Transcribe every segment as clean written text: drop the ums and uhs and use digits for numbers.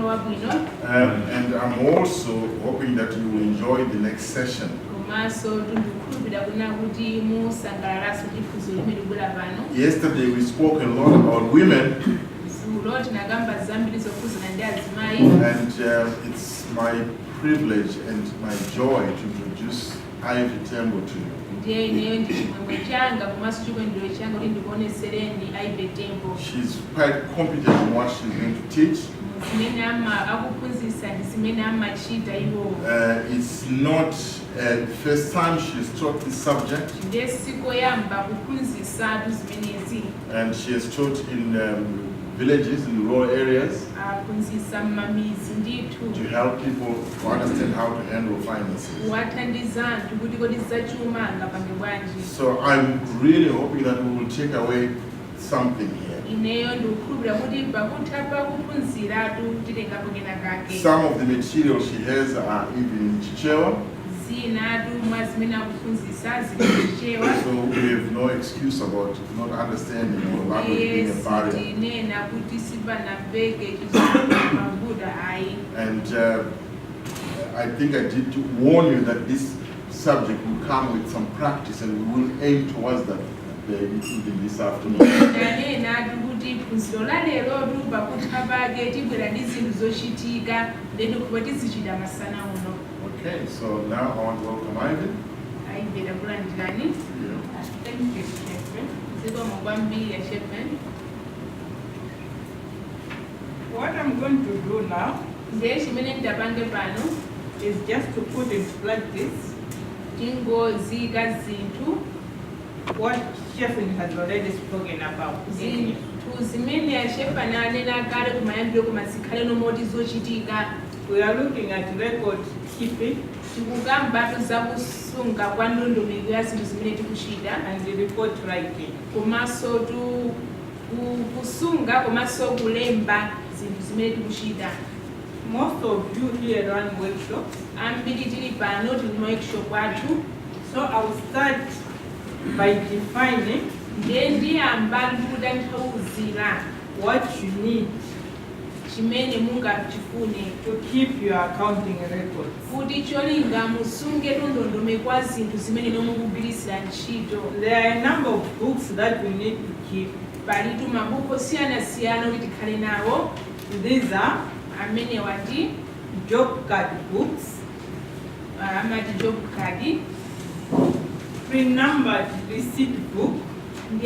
And I'm also hoping that you will enjoy the next session. Yesterday we spoke a lot about women, and it's my privilege and my joy to introduce Ivy Tembo to you. She's quite competent in what she's going to teach. It's not the first time she's taught this subject, and she has taught in villages, in rural areas, to help people to understand how to handle finances. So I'm really hoping that we will take away something here. Some of the material she has are even in Chichewa, so we have no excuse about not understanding or language being a barrier. And I think I did to warn you that this subject will come with some practice, and we will aim towards that even this afternoon. Okay, so now I want to welcome Ivy. Thank you, Shepard. What I'm going to do now is just to put in practice what Shepard has already spoken about. We are looking at record keeping and the report writing. Most of you here run workshops, so I will start by defining what you need to keep your accounting records. There are a number of books that we need to keep. These are job card books, pre-numbered receipt book. You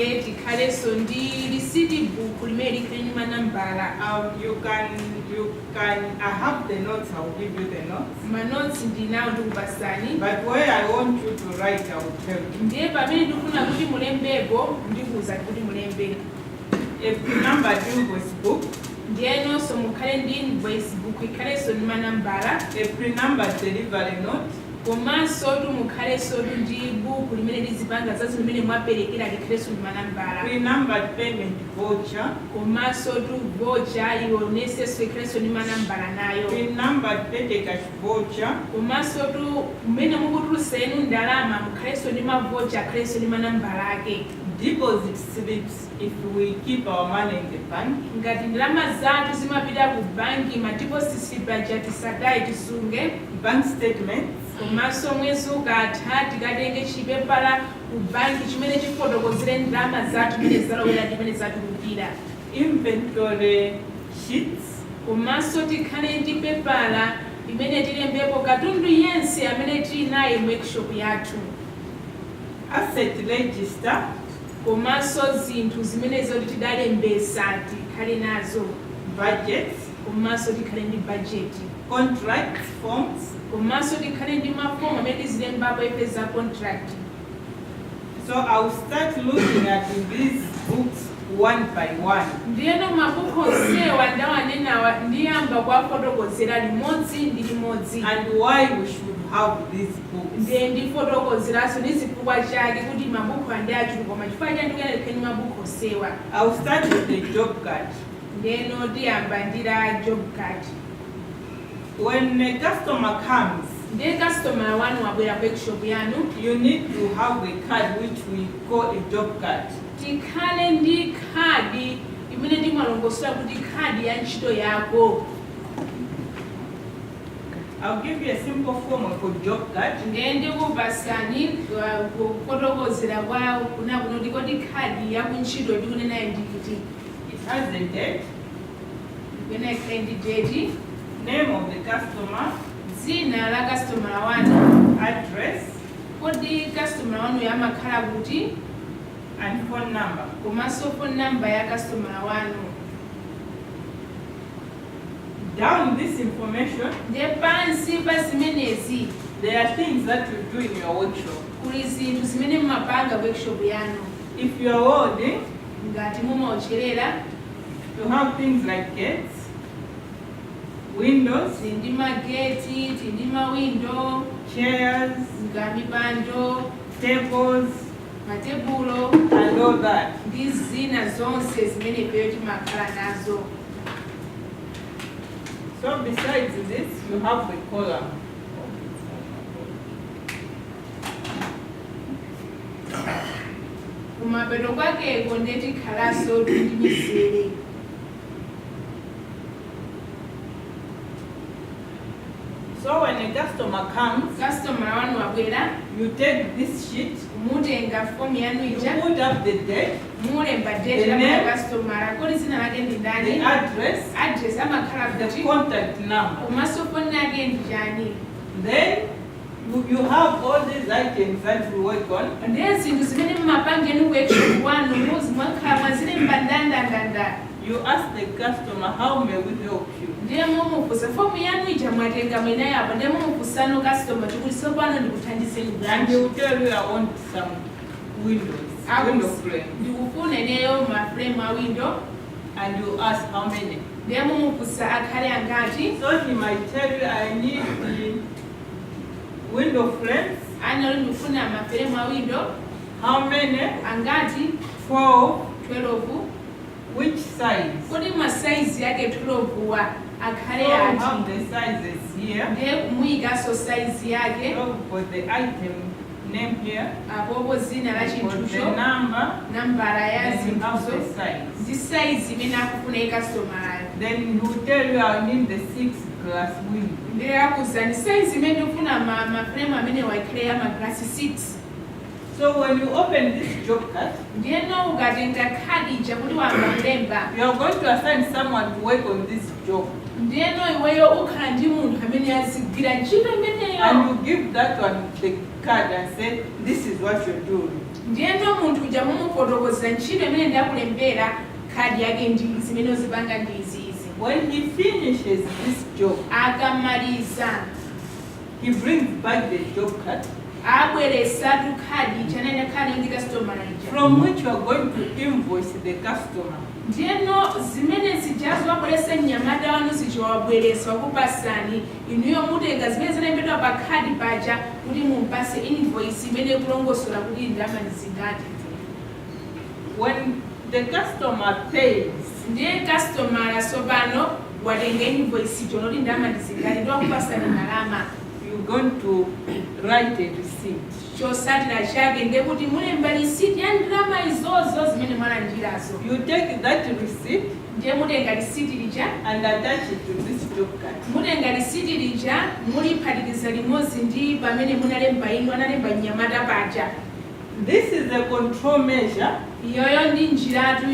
can I have the notes, I will give you the notes. But where I want you to write, I will tell you. A pre-numbered invoice book, a pre-numbered delivery note, pre-numbered payment voucher, pre-numbered petty cash voucher, deposit slips if we keep our money in the bank, bank statements, inventory sheets, asset register, budgets, contract forms. So I'll start looking at these books one by one. And why we should have these books. I'll start with the job card. When a customer comes, you need to have a card which we call a job card. I'll give you a simple form for job card. Ngende kubasani kukotokozera kwa kuna kuno ndikoti kadi ya kunchito ndikunena ndikuti It has the date, kwena candidate, name of the customer, dzina la customer wanu, address, kodi customer wanu yamakhala kuti, and phone number. komanso phone number ya customer wanu. Down this information, Nde pansi pa zimenezi there are things that you do in your workshop. kuli zinthu zimene mumapanga workshop yanu. If you are welding, Ngati mumaocherera, you have things like gates, windows, tindi mageti, tindi mawindo, chairs, nga mipando, tables, matebulo, and all that. ndi zina zonse zimene peyo timakhala nazo. So besides this, you have the column. Kumapeto kwakeko nde tikhalaso ndi misere. So when a customer comes, Customer wanu wabwera, you take this sheet, mutenga fomu yanu you ija, put up the date, mulemba date The la name, customer, kodi zina lake ndi the ndani, address, address amakhala the kuti, contact number. komanso phone yake ndi chani. Then you have all these items that we work on. Ndiye zinthu zimene mumapangeni workshop wanu muzi mwakhala mwazilemba ndandandanda. You ask the customer, how may we help you? Ndiye mumufunsa fomu yanu ija mwatenga mwina yapo, ndiye mumufunsano customer chikuti sopano ndikuthandizeni And bwanji. he will tell you, I want some windows, window frame. Ndikufuna neyo maframe a window, And you ask how many. ndiye mumufunsa akhale angati, So he might tell you, I need the window frames. analo ndikufuna maframe a window, How many? angati 12. 12, Which size? kodi masaizi yake 12 wa So akhale we have ati. the sizes here. Ndiye muyikaso size yake, So for the item name here, apopo zina la for the chinthucho, number, nambala ya then you have zinthuzo, the size. ndi size imene akufuna ikastomalayo. Then he will tell you, I need the 6-glass window. Ndiye akuzani size imene ndikufuna maframe amene wakhale ya maglasi 6. So when you open this job card, Ndiye no ukatenga khadi ija kuti wamba kulemba. you are going to assign someone to work on this job. Ndiye no iweyo ukhala ndi munthu amene azigwira ntchito And imeneyo. you give that one the card and say, this is what you're doing. Ndiye no munthu uja mumufotokozera ntchito imene ndakulembera khadi yake ndi zimene uzipanga ndi izizi. When he finishes this job, Akamaliza he brings back the job card abweresatu khadi chanene khadi ndi customer ija. from which you are going to invoice the customer. Ndiyeno zimene zijazo wabweresa mnyamata wanu zichowabweresa wakupasani inuyo mutenga zimene zinalembedwa pa khadi paja kuti mumpase invoice imene kulongosola kuti ndalama zingati. When the customer pays, Ndiye customer asopano watenga invoice icho noti ndalama zingati ndi wakupasani ndalama. you're going to write a receipt. Chosatira chake ndiye kuti mulemba receipt ya ndalama izozo zimene mwalandirazo. You take that receipt Ndiye mutenga receipt lija, and attach it to this job card. mutenga receipt lija muliphatikiza limodzi ndi pamene munalemba inu analemba mnyamata paja. This is a control measure. Iyoyo ndi njiratu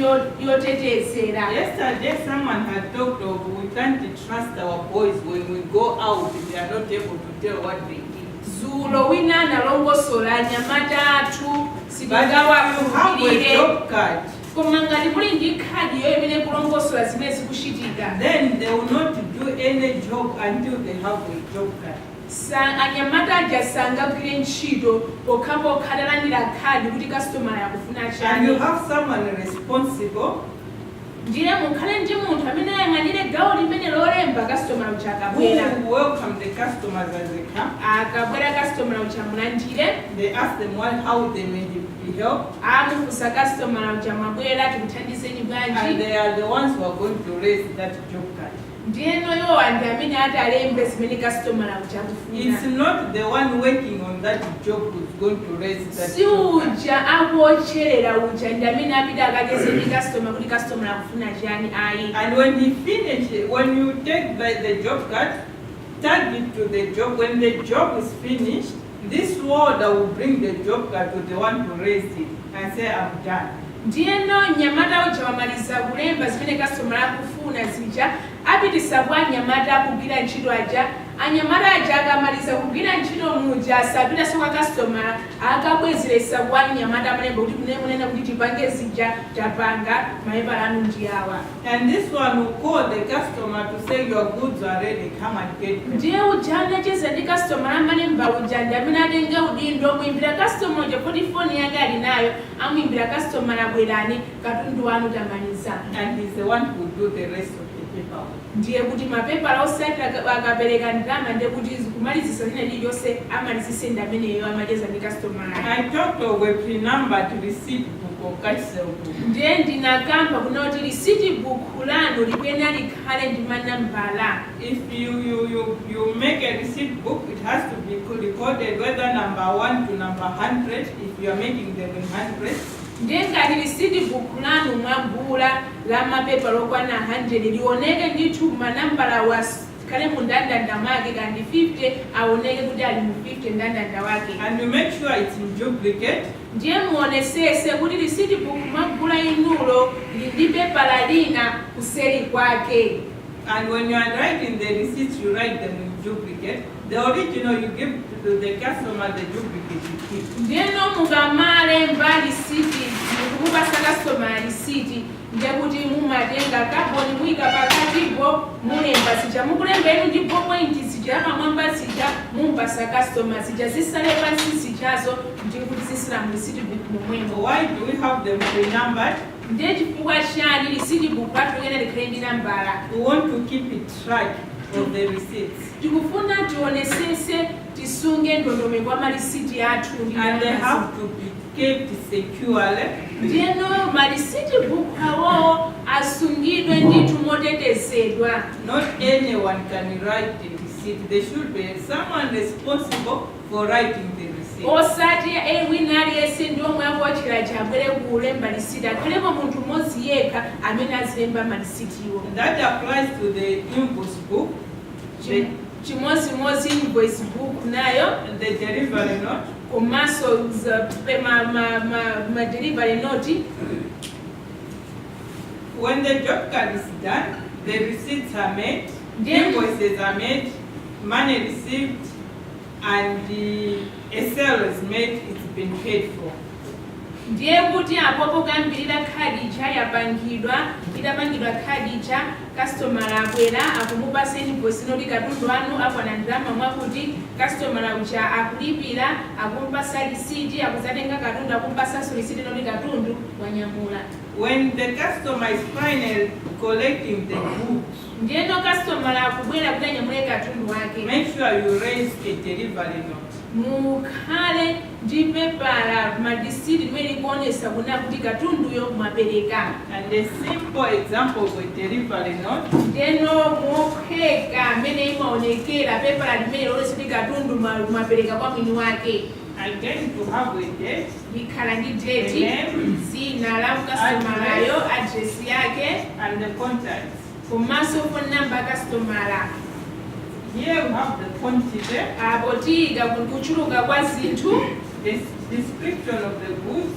yotetezera. Yesterday, someone had talked of we can't trust our boys when we go out, they are not able to tell what they did. Zulo wina analongosola anyamata athu But if you have a sibagawakulire. job card, Koma ngati muli ndi khadi yo imene kulongosola zimene zikuchitika. then they will not do any job until they have a job card. Anyamata aja sangagwire ntchito pokhapokha atalandira khadi kuti customer yakufuna And you chani. have someone responsible Ndiye mukhale ndi munthu amene ayang'anire gawo limene lolemba customer uja who akabwera. will welcome the customers as they come. Akabwera customer uja mulandire. They ask them how they may be helped, Amufunsa customer uja mwabwera tikuthandizeni and bwanji. they are the ones who are going to raise that job card. Ndiyeno yo andi amene atalembe zimene customer uja It's akufuna. not the one working on that job who's going to raise that Si job card. uja akuocherera uja ndi amene apita akageze ndi customer kuti customer akufuna chani ayi. And when he finishes, when you take the job card, tag it to the job. When the job is finished, this warder will bring the job card to the one who raised it and say, I'm done. Ndieno nyamata uja wamaliza kulemba zimene customer akufuna zija apitisa kwa nyamata kugwira ntchito aja anyamata aja akamaliza kugwira ntchito muja asapita soka customer akabwezeresa kwa nyamata amalemba kuti munena kuti tipange zija tapanga mapepala anu ndi awa. And this one will call the customer to say your goods are ready, come and get them. Ndiye uja anacheza ndi customer amalemba uja ndi amene atenga udindo muimbira customer uja kuti phone yake ali nayo amuimbira customer abwerani katundu wanu tamaliza. And he's the one who do the rest of the paperwork. Ndiye kuti mapepala osatira akapereka ndalama ndiye kuti kumalizisa zina lililonse amalizise ndi ameneyo amacheza ndi customer. I talked of a pre-numbered receipt book or cash sale book. Ndiye ndinakamba kuna kuti receipt book lanu lipena likhale ndi manambala. If you make a receipt book, it has to be recorded whether number 1 to number 100 if you are making them in hundreds. Ndiye ngati receipt book lanu mwagula la mapepala okwana 100 lioneke ndithu manambala kale mu ndandanda mwake kandi 50 aoneke kuti ali mu 50 ndandanda wake. And you make sure it's in duplicate. Ndiye muonesese kuti receipt book mwagula inulo ndi pepala lina kuseri kwake. And when you are writing the receipts, you write them in duplicate. The original you give to the customer, the duplicate you keep. Ndieno mukamale mba receipt mukupasa customer receipt ndiye kuti mumatenga kaboni muika pakatipo mulemba sija mukulemba inu ndi point sija pamwamba sija mumpasa customer sija zisale pansi sijazo ndi kuti zisala mu receipt book momwemo. Why do we have them pre-numbered? Ndiye chifukwa chani receipt book patokena likhale ndi nambala. We want to keep it track of the receipts. Tikufuna tionesese tisunge ndondomeko ma receipt athu ndi And they have to be kept securely. Ndieno ma receipt book awo asungidwe ndithu motetezedwa. Not anyone can write the receipt. There should be someone responsible for writing the receipt. Osati wina aliyese ndi omwe akuwachira chabwere kulemba receipt akhalepo munthu mmodzi yekha amene azilemba ma receipt iwo. That applies to the invoice book, chimodzi invoice book nayo, and the delivery note, komanso ma delivery note. When the job card is done, the receipts are made, invoices are made, money received, and a sale is made, it's been paid for. Ndiye kuti apopo kambirira khadi ija yapangidwa itapangidwa khadi ija customer abwera akumupasa invoice noti katundu anu akwana ndalama mwakuti customer uja akulipira akumpasa receipt akuzatenga katundu akumpasa receipt noti katundu wanyamula. When the customer is finally collecting the goods, ndiye no customer akubwera kuti anyamule katundu wake, make sure you raise a delivery note. mukhale ndi pepala ma receipt limene likuonesa kuna kuti katunduyo mwapereka. And a simple example of a delivery note, ndeno mopheka amene imaonekera pepala limene lolesa kuti katundu mwapereka kwa mwini wake. I'm going to have a date, likhala ndi date, dzina la customer, address yake, and the contacts. komanso phone number customer. Here we have the quantity, apo tiga kuchuluka kwa zinthu, the description of the goods.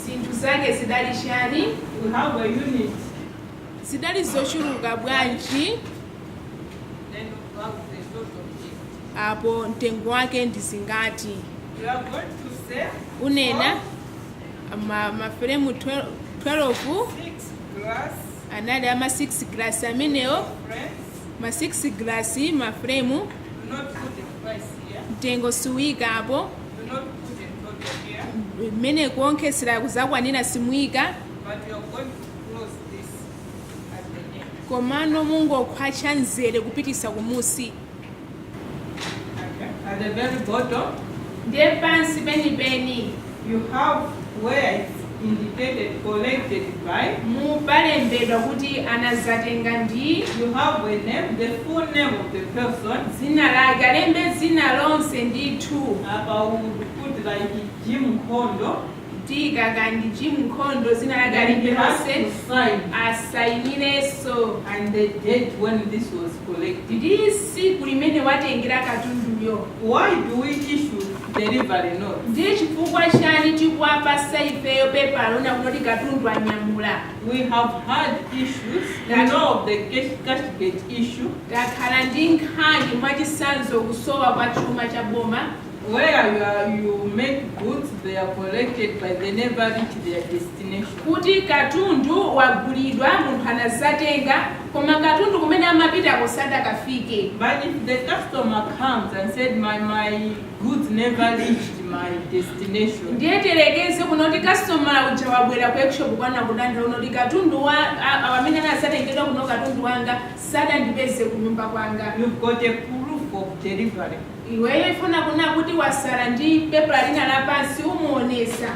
zinthu zake zidali chani, We have a unit, zidali zochuluka bwanji, then we have the total gift. apo mtengo wake ndi zingati. We are going to say unena mafremu 12 6 glass anali ama 6 glass amenewo friends. ma 6 glass mafremu. Do not put a price here. mtengo siwika apo Do not put a total here. mmene kuonkhesera kuzakwanira simwika, But you are going to close this at the end. komano mungokhwacha nzere kupitisa kumusi. Okay. At the very bottom, ndiye pansi penipeni you have where it's indicated collected by. mupalembedwa kuti anazatenga ndi You have a name, the full name of the person. dzina lake, alembe dzina lonse ndithu, We would put like Jim Kondo. sticker kandi chimkhondo zina Then lagali he has lonse to sign asainireso and the date when this was collected. ndi tsiku limene watengera katunduyo. Why do we issue delivery notes? Ndiye chifukwa chani tikuwapasa ifeyo pepa lona kunoti katundu anyamula. We have had issues. You know of the cash gate issue, Takhala ndi nkhani mwachisanzo kusowa kwa chuma cha boma where you make goods, they are collected but they never reach their destination. kuti katundu wagulidwa munthu anazatenga koma katundu kumene amapita kusada kafike. But if the customer comes and said my goods never reached my destination, Ndiye telekeze kunoti customer uja wabwera ku workshop kwana kudandira unoti katundu amene anazatengedwa kuno katundu wanga sada ndipeze kunyumba kwanga. you've got a proof of delivery. Iweyo ifuna kuna kuti wasala ndi pepa lina lapansi umuonesa.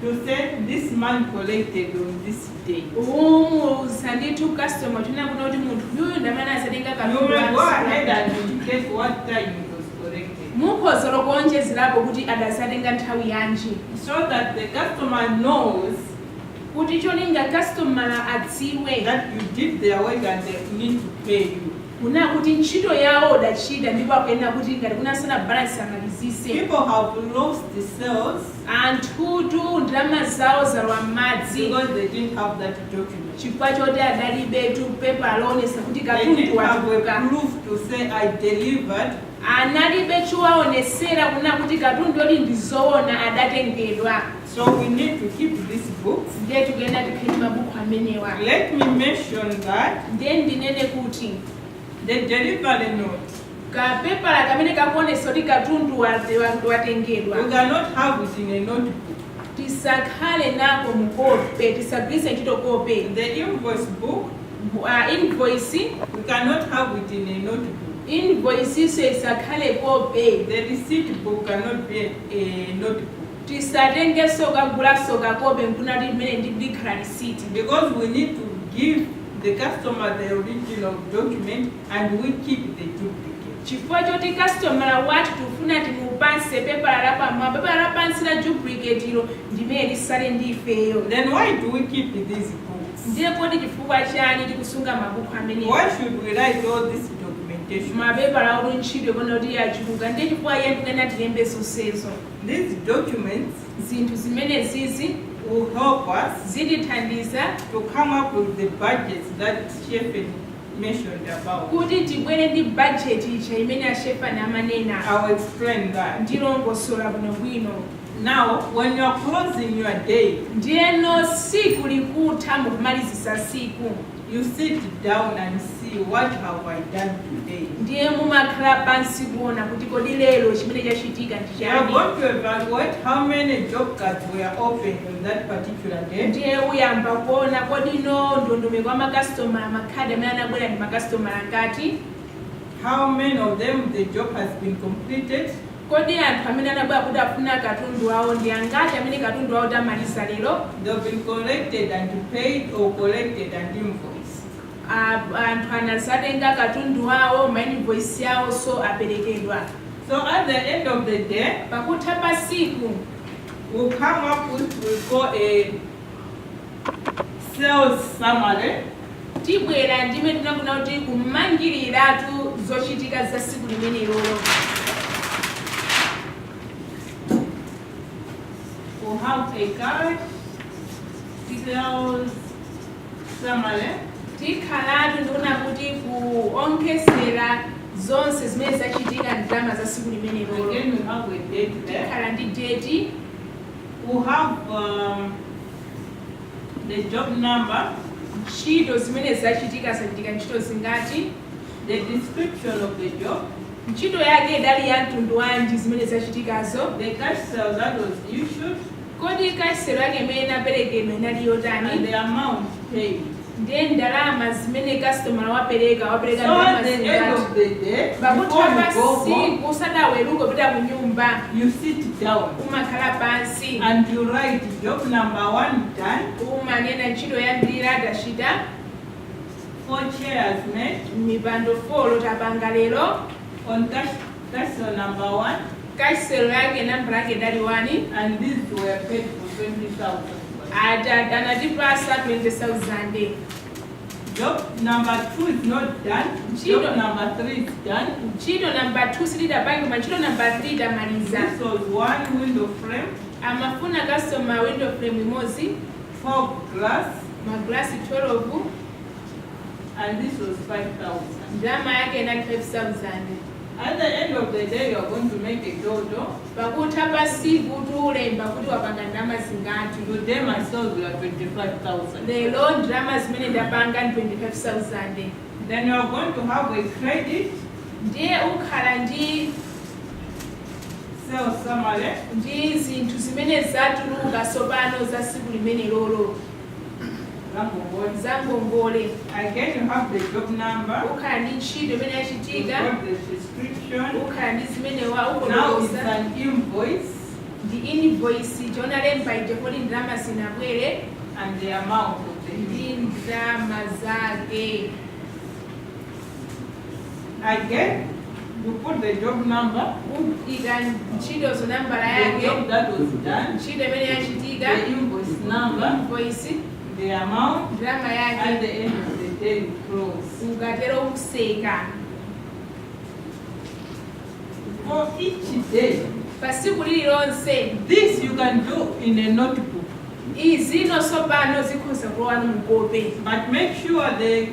To say this man collected on this day. Umuuza nditu customer tuna kuna kuti munthu yuyu ndamene azatenga You katundu may go wanga. ahead and indicate what time it was collected, Mukhozolo kuonjezerapo kuti adazatenga nthawi yanji. so that the customer knows Kuti cholinga customer adziwe that you did their work and they need to pay you. kuna kuti ntchito yawo udachita ndipo akuyenera kuti ngati kunasana balance amalizise. People have lost the sales Anthutu ndalama zawo zalowa m'madzi because they didn't have that document. chifukwa choti adalibetu pepa alonesa kuti They katundu didn't have a watuka. proof to say I delivered. Analibe chiwaonesera kuna kuti katundu yoti ndizoona adatengedwa. So we need to keep these books. Ndiye tikuyenda tikheni mabuku amenewa. Let me mention that Ndiye ndinene kuti the delivery note, kapepala kamene kakuonesa kuti katundu watengedwa we cannot have it in a notebook. tisakhale nako mukope, tisagwiritse ntchito kope. The invoice book, Invoice we cannot have it in a notebook. invoice iso isakhale kope. The receipt book cannot be a notebook. Tisatenge kagula kakope nkuna kuti mmene ndikhala receipt. Because we need to give the customer the original document and we keep the duplicate. Chifukwa choti customer wathu tufuna timupanse pepala lapamwamba, pepala lapansi la duplicate ilo ndimene lisale ndi ifeyo. Then why do we keep these books? Ndiye kodi chifukwa chani tikusunga mabuku amenewa. Why should we write all this documentation? Mapepala aulo ntchito kona kuti yachuluka ndiye chifukwa iye ndikuyenda tilembe zonsezo. These documents Zinthu zimene zizi will help us zitithandiza to come up with the budgets that Shepherd mentioned about. kuti tibwere ndi budget icha imene Shepherd amanena. I will explain that. Ndilongosola bwinobwino. Now, when you are closing your day, Ndiyeno siku likutha mukumalizisa siku. you sit down and see what have I done today. Ndiye mumakhala pansi kuona kuti kodi lero chimene chachitika ndi You are chani. going to evaluate how many job cards were opened on that particular day. Ndiye uyamba kuona kodi no ndondomeko amakastomala makhadi amene anabwera ndi makastomala ngati. How many of them the job has been completed. Kodi anthu amene anabwera kuti afuna katundu wawo ndi angati amene katundu wawo tamaliza lero. They've been collected and paid or collected and invoiced. Anthu anazatenga katundu wawo ma invoice yawo so aperekedwa. So at the end of the day, Pakutha pa siku we'll come up with what we call a sales summary. tibwera ndime tinakuna kuti kumangiriratu zochitika za siku limene lolo. We'll have a card, sales summary, Tikhalatu ndikuna kuti kuonkesera zonse zimene zachitika ndalama za siku limene lolo. again we have a date there. Tikhala ndi date, We'll have the job number, ntchito zimene zachitika ntchito zingati, the description of the job, ntchito yake idali ya mtundu wanji zimene zachitikazo, the cash sale that was issued, kodi kasero yake imene inaperekedwa inali and yotani, the amount paid. ndiye ndalama zimene customer wapereka So ndalama at the end zingati. of the day, Pakutha before pa you go home, siku usadaweruka kupita ku nyumba, you sit down umakhala pansi and you write job number 1 done, umanena ntchito yambirira adachita, 4 chairs made mipando 4 tapanga lero, on cash sale number 1, kasero yake nambala yake idali 1, and these were paid for 20,000. anatipasa 20,000. Job number 2 is not done. Job number 3 is done. Ntchito number 2 silidapangidwa, ntchito number 3 idamaliza. This was 1 window frame, Amafuna customer window frame imodzi, 4 glass, maglasi 12, and this was 5,000. ndalama yake inali 5,000. At the end of the day, you are going to make a total. Pakutha pasiku tulemba kuti wapanga ndalama zingati. Today myself we are 25,000. Lero ndalama zimene ndapanga ndi 25,000. Then you are going to have a credit, Ndiye ukhala ndi sales summary, ndi zinthu zimene zatuluka tsopano za siku limene lolo za ngongole. again you have the job number, Ukhala ndi ntchito imene you yachitika, got the description. ukhala ndi zimene Now it's ukoloza. an invoice Ndi invoice chona lemba ije kuti ndalama zinabwere and the amount of the ndi invoice. ndalama zake. Again, you put the job number, Ika ntchito zo nambala the yake, job that was done, ntchito imene yachitika, the invoice number, invoice, the amount, ndalama at the yake, end of the day you close. ukatero kuseka. For each day, Pa siku lililonse, this you can do in a notebook, izino tsopano zikhoza kulowa mkope. but make sure the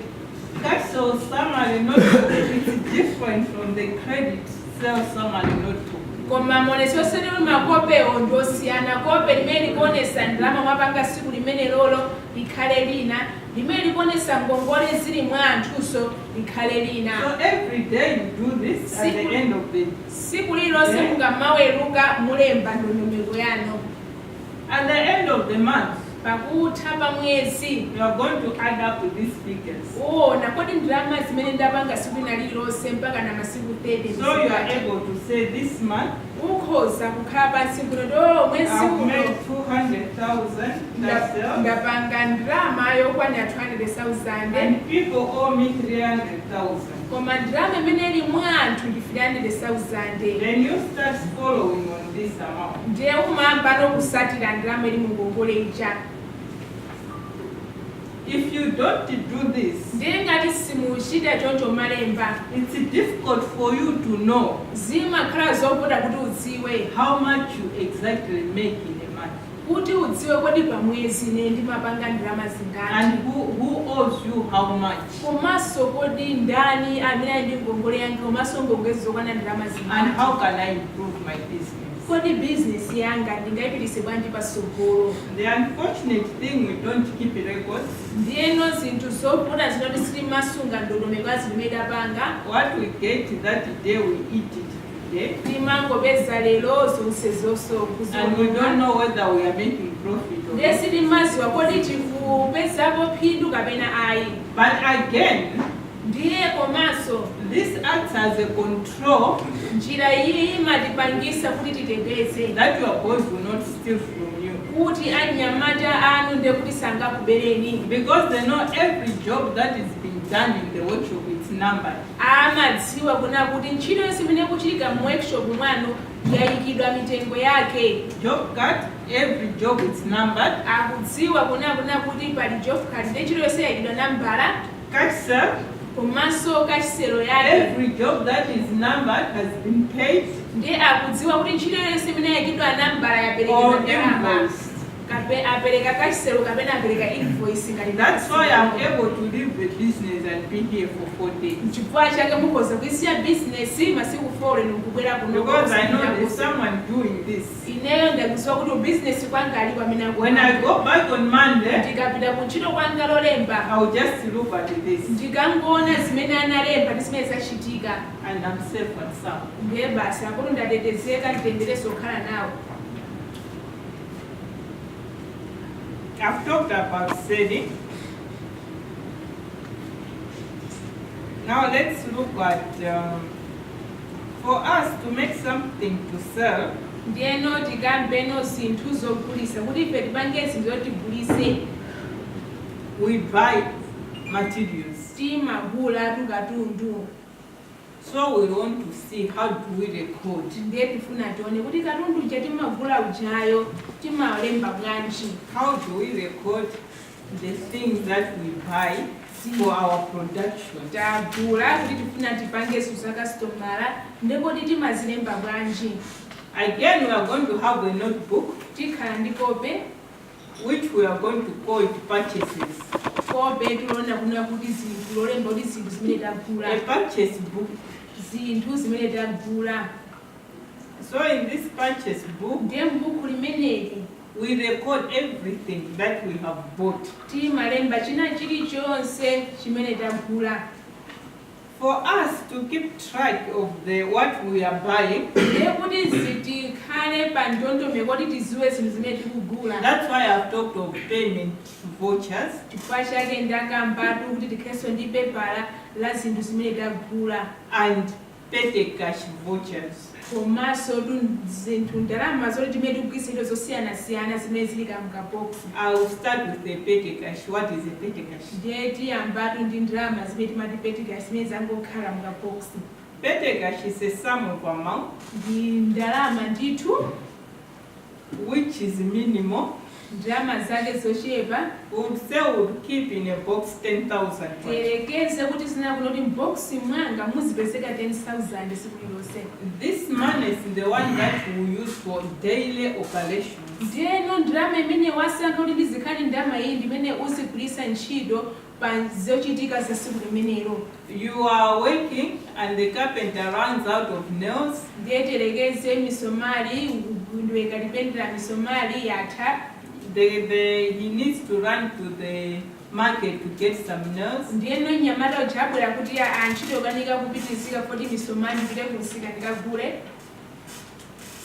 cash sales summary notebook is different from the credit sales summary notebook. Koma monesose lero makopewo ndosiyana. Kope limene likuonesa ndalama mwapanga siku limene lolo likhale lina, limene likuonesa ngongole zili mwa anthuso likhale lina. So every day you do this at the end of the Siku lililonse mukamaweruka mulemba ndondomeko yanu. at the end of the month. Pakutha pa mwezi, You are going to add up with these figures. na kodi ndalama zimene ndapanga siku lina lililonse mpaka na masiku 30. So you are able to say this month Ukhoza kukhala pansi kuno mwezi I've made uno 200,000 that sales, ndapanga ndalama yokwanira 200,000. and people owe me 300,000. Koma ndalama imene ili mwa anthu ndi 300,000. Then you start following on this amount. Ndiye umayamba nokusatira ndalama ili mu ngongole ija. If you don't do this, Ndiye ngati simuchita choncho malemba, it's difficult for you to know zimakhala zovuta kuti udziwe, how much you exactly make in a month kuti udziwe kodi pa mwezi ine ndimapanga ndalama zingati. and who owes you how much Komanso kodi ndani amene ali ndi ngongole yanga, komanso ngongole zokwana ndalama and zingati. how can I improve my business. Kodi business yanga ndingayipitise bwanji patsogolo. The unfortunate thing, we don't keep records. Ndiyeno zinthu zovuta zinoti sitimasunga ndondomeko zimene tapanga. What we get that day, we eat it today, Timangopeza lero zonse zonso and we don't know whether we are making profit or ndiye not. sitimadziwa kodi tikupezapo phindu kapena ayi. But again, Ndiye komanso this acts as a control njira iyi imatipangisa kuti titeteze that your boss will not steal from you, kuti anyamata anu ndiye kuti sangakubereni. because they know every job that is being done in the workshop is numbered. Amadziwa kuna kuti ntchito yonse imene kuchitika mu workshop mwanu yayikidwa mitengo yake. Job card, every job is numbered. Akudziwa kuna kuti pali job card ndiye ntchito yonse yayikidwa nambala, Cash sale, komanso kachiselo yake. every job that is numbered has been paid Ndiye akudziwa kuti ntchito yonse imene yayikidwa nambala or yaperekedwa ndalama. invoiced. Apereka kachiselo kapena apereka invoice ngati. That's why I'm able to leave the business and be here for 4 days. Chifukwa chake mukhoza kuisiya business masiku 4 nikubwera kuno. Because I know there's someone doing this. Ineyo ndakudziwa kuti business kwanga ali pamene When I go back on Monday, ndikapita kuntchito kwanga lolemba, I'll just look at this ndikangoona zimene analemba ndi zimene zachitika, and I'm safe and sound. ndiye basi akuti ndatetezeka nditendereso kukhala nawo. I've talked about selling. Now let's look at, for us to make something to sell, Ndiyeno tikambeno zinthu zogulisa kuti ife tipange zinthu zoti tigulise, we buy materials. timagula katundu. So we want to see how do we record. ndiye tifuna tione kuti katundu uja timagula ujayo timalemba bwanji. How do we record the things that we buy for our production? Tagula kuti tifuna tipange za kastomala ndekoti timazilemba bwanji. Again, we are going to have a notebook Tikhala ndi kope, which we are going to call it purchases. kope tiona kuna kuti zinthu lolemba kuti zinthu zimene tagula. A purchase book. Zinthu zimene tagula. So in this purchase book, Ndiye m'buku limeneli we record everything that we have bought. timalemba china chilichonse chimene tagula. For us to keep track of what we are buying, Ndiye kuti zitikhale pa ndondomeko kuti tiziwe zinthu zimene tikugula. that's why I've talked of payment vouchers Chifukwa chake ndakambatu kuti tikhalenso ndi pepala la zinthu zimene tagula. and petty cash vouchers. Komanso zinthu ndalama zoti timene tikugwiritsa zosiyanasiyana zimene zili kamkaboksi. I'll start with the petty cash. What is a petty cash? Ndiye tiyambatu ndi ndalama zimene timati petty cash zimene zangokhala mkaboksi. Petty cash is a sum of amount Ndi ndalama ndithu, which is minimal. ndalama zake zochepa. We would say we would keep in a box 10,000. Tiyerekeze kuti zinakunoti m'boksi mwanga muzipezeka 10,000 siku ilonse. This money is the one that we use for daily operations. Ndiyeno ndalama imene wasankha kuti ndizikhale ndalama iyi ndimene uzigwiritsa ntchito pa zochitika za siku limenelo. You are working and the carpenter runs out of nails. Ndiye tiyerekeze misomali, ndiweka lipendera misomali yatha. He needs to run to the market to get some nails. Ndiyeno nyamata ujabwera kuti antchito kanika kupitizika kuti misomali ndipite kunsika ndikagule.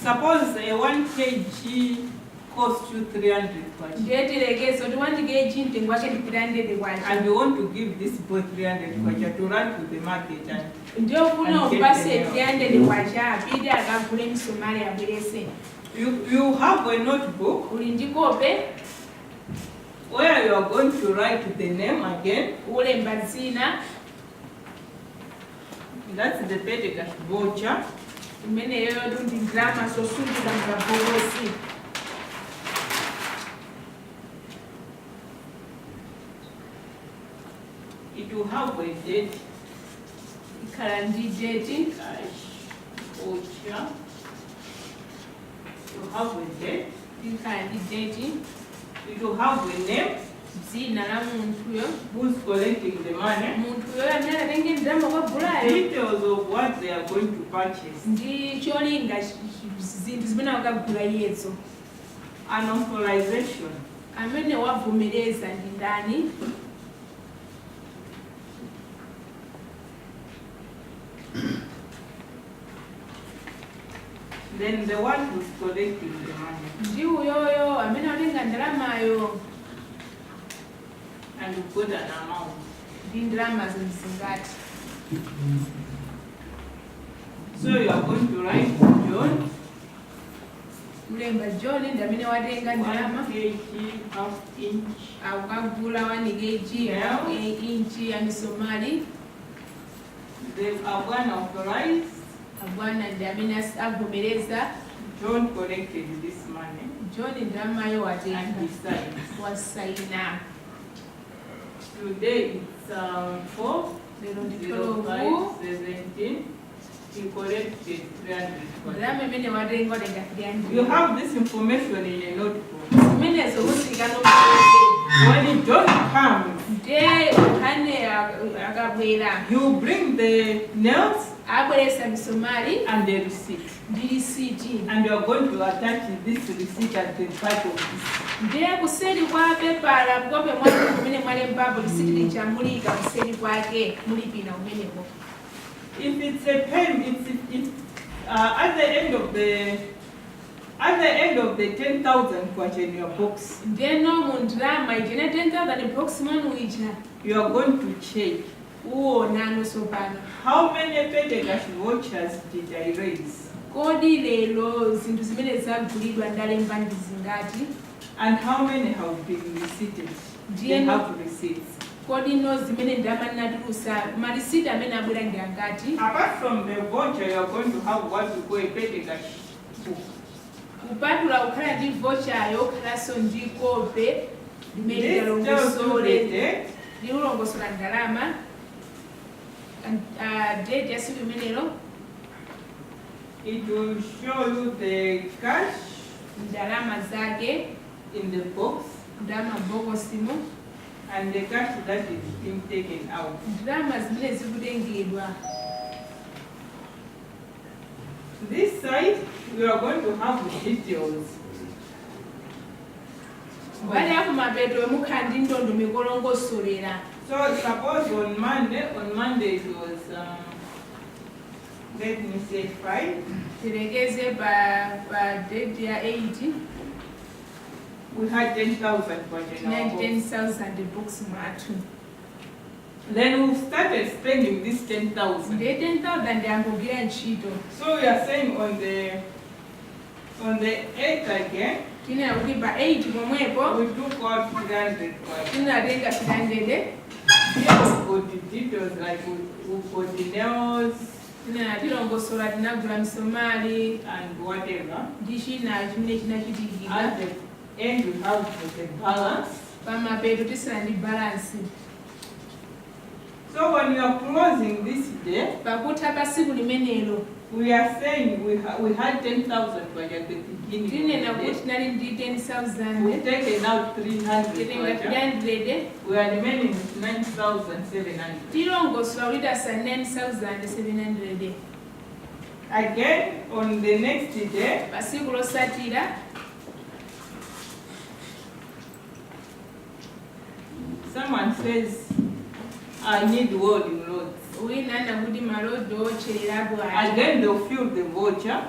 Suppose a 1 kg costs you 300 kwacha, Ndiye tiyerekeze kuti 1 kg mtengo wake ndi 300 kwacha. and you want to give this boy 300 kwacha to run to the market and Ndiyo kuna upase 300 kwacha apite akagule misomali abwerese. you have a notebook Uli ndi kope where you are going to write the name again. ulemba dzina That's the petty cash voucher. imeneyo ndi ndalama zosungira mkaboksi. It will have a date. Ikhala ndi date. Cash voucher. It will have a date. Ikhala ndi date. It will have a name. Dzina la munthuyo. Who's collecting the money? Munthuyo amene atenge ndalama kwagulayo. Details of what they are going to purchase. Ndi cholinga zinthu zimene akagula iyezo. An authorization. Amene wavomereza ndi ndani. Then the one who's collecting the money. Ndi uyoyo amene atenga ndalamayo. And you put an amount. Ndi ndalama zingati. So you are going to write John. Ulemba John ndi amene watenga 1 ndalama. kg half inch. Akagula 1 kg Yeah. inchi ya misomali. They are going to authorize. Abwana ndi amene avomereza. John collected this money John ndalamayo and he watenga. signs. Wasaina. Today it's 4. Lero ndi 05, 12. 17. He collected 300. Ndalama imene watenga watenga 300. You have this information in a notebook. Zimenezo kusika nomalize. When John comes, Ndiye ukhane akabwera. you bring the nails Abweresa misomali and the receipt. ndi risiti. And you are going to attach this receipt at the back of this. Ndiye kuseri kwa pepala kope mwali kumene mwalembapo risiti lichamulika kuseri kwake mulipina umeneko. If it's a pen, it's at the end of the 10,000 kwacha in your box, Ndeno mundrama ijene 10,000 box manu ija. you are going to check Uona nosopana. how many petty cash vouchers did I raise Kodi lelo zinthu zimene zagulidwa ndalemba ndi zingati. and how many have been receipted. They Ndiye have receipts. kodi no zimene ndalama natulusa malisiti amene abwera ndi angati. Apart from the voucher, you are going to have what we call a petty cash book. kupatula kukhala ndi voucher yokhalanso ndi kope limene This tells you the lilongosole date, lilongosola ndalama date ya siku imenelo. it will show you the cash ndalama zake in the box ndalama bokosimo and the cash that is being taken out. ndalama zimene zikutengedwa. This side, we are going to have the details. mbali ya kumapeto mukhala ndi ndondomeko yolongosolera. So suppose on Monday it was, let me say 5. Tirekeze pa date ya 8 We had 10,000 budget in our books. 10,000 books mwathu. Then we started spending this 10,000. Ndi 10,000 yangogwira ntchito. So we are saying on the 8th again, Tinena kuti pa 8 pomwepo we took out 300 budget. tinatenga 300. Here we got the details like we got the nails Tinena tilongosola tinagula msomali and whatever. ndi china chimene chinachitikira. At the end we have the balance. Pamapeto tisala ndi balance. So when we are closing this day, Pakutha pa siku limenelo we are saying we had 10,000 budget at the beginning. tinena Of the kuti day. tinali ndi We've 10,000 taken out 300 titenga budget. 300 We are remaining with 9,700. tilongosola kuti tasa 9,700. Again, on the next day, Pa siku losatira someone says, I need welding rods. wina anakuti malodo ochererapo aja Again, they'll fill the voucher.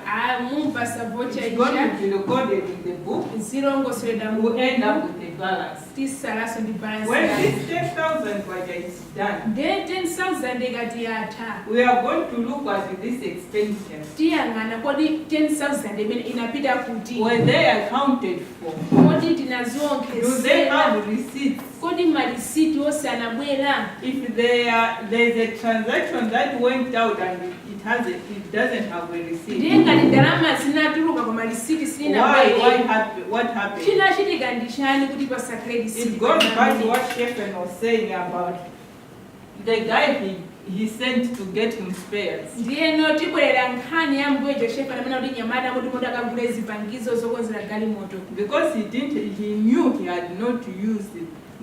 mumpasa vocha It's going ija to be recorded in the book. zilongosoledwa We'll end up with a balance. tisalaso ndi balance When yake. this 10,000 budget is done, Nde 10,000 ikati yatha we are going to look at this expenditure. tiyang'ana kodi 10,000 imene inapita kuti Were they accounted for? kodi Do they tinazionkhesera have receipts? kodi malisiti ose anabwera. If there is a transaction that went out and it doesn't have a receipt, ndiye ngati ndalama zinatuluka kwa malisiti what happened? chinachitika ndi chani kuti pasakhale It lisiti goes back to pamene. what Stephen was saying about the guy he sent to get him spares. ndiyeno tibwerera nkhani ya mbuyo Josefa amene kuti nyamata kuti moto akagule zipangizo zokonzera galimoto Because he knew he had not used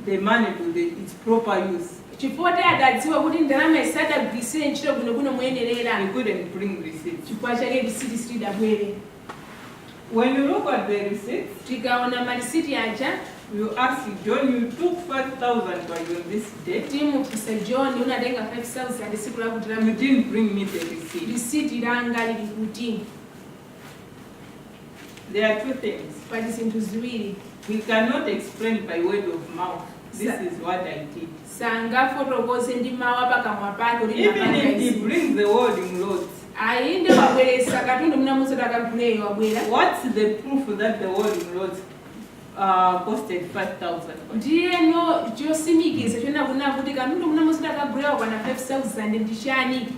the money to its proper use. chifukwa adadziwa kuti ndalama isadagwirisire ntchito bwinobwino moyenerera He couldn't bring receipts. chifukwa chake lisiti silidabwere. When you look at the receipts, tikaona malisiti aja you ask John, you took 5,000 by on this day. timufunsa John unatenga 5,000 siku lakuti You didn't bring me the receipt. lisiti langa lili kuti. There are two things. pali zinthu ziwiri We cannot explain by word of mouth. This is what I did. sangafotokoze ndi mawu apakamwa pake kuti Even napanga if he izi. brings the welding rods, ayinde wabweresa katundu mnamuzo takaguleyo wabwera what's the proof that the welding rods costed 5,000? ndiyeno chosimikiza chona kuna kuti katundu mnamuzo takaguleyo kwana 5,000 ndi chani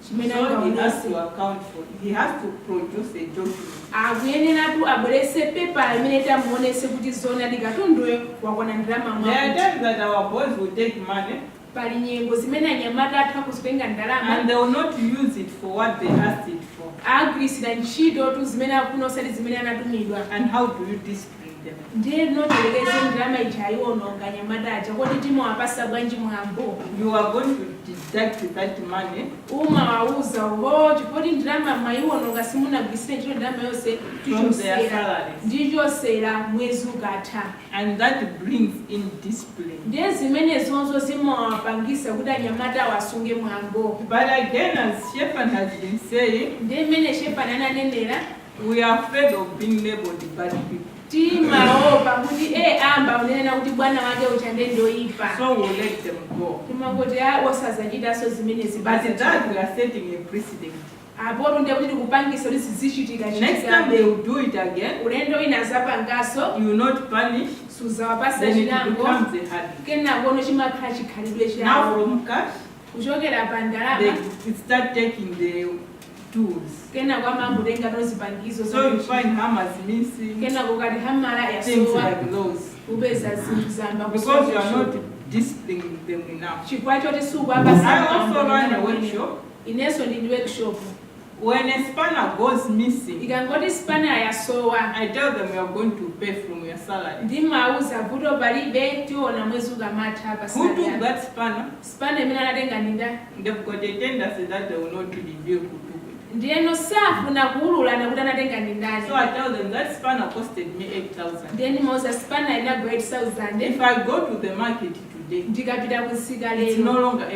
chimene So he has angaonese. to account for it. He has to produce a document. akuyeneratu abwerese pepa imene tamuonese kuti zona likatunduyo wakwana ndalama There are mwakuti. times that our boys will take money pali nyengo zimene anyamata atha kuzipenga ndalama and they will not use it for what they asked it for. agwirisira ntchito tu zimene akufuna osati zimene anatumidwa. And how do you discipline them? ndiye notelekeze ndalama ija ayiwononga anyamata aja kodi timawapasa bwanji mwambo. You are going to deduct that money umawauza oho chifukwa ndalama mayiwononga simunagwirisire ntchito ndalama yonse from their salaries. ndichosera mwezi ukatha. And that brings in discipline. ndiye zimene zonso zimawapangisa kuti anyamata wasunge mwambo. But again, as Shephan has been saying, ndiye mmene Shepani ananenera we are afraid of being labeled bad people. timaopa kuti amba unenena kuti bwana wake uchande ndoipa. So we'll let them go. timangoti osazachitaso zimene But that we are setting a precedent. apo olunde kuti tikupangisa kuti zizichitika Next time they will do it again, ulendo wina azapangaso you will not punish, suzawapasa then it chilango becomes a habit. kenakono chimakhala chikhalidwe Now chawo from cash, kuchokera pa they ndalama start taking the tools. kenako amangotenga nozipangizo So you find hammers missing, kenako kati hamala things yasowa like those. kupeza zinthu zamba Because you are not disciplining them enough. chifukwa choti I sukuapasa also run a workshop. inenso ndi workshop When a spanner goes missing, ikangoti spanner yasowa I tell them you are going to pay from your salary. ndimauza vuto palibe tiona mwezi ukamatha pa Who took salary that spanner? spanner imene anatenga ndinda They've got a tendency that they will not reveal who took it. ndiyeno safuna kuululana kuti anatenga ndindani So I tell them that spanner costed me 8,000. ndiye ndimauza spanner inago 8000 If I go to the market today, ndikapita kusika it's no lero longer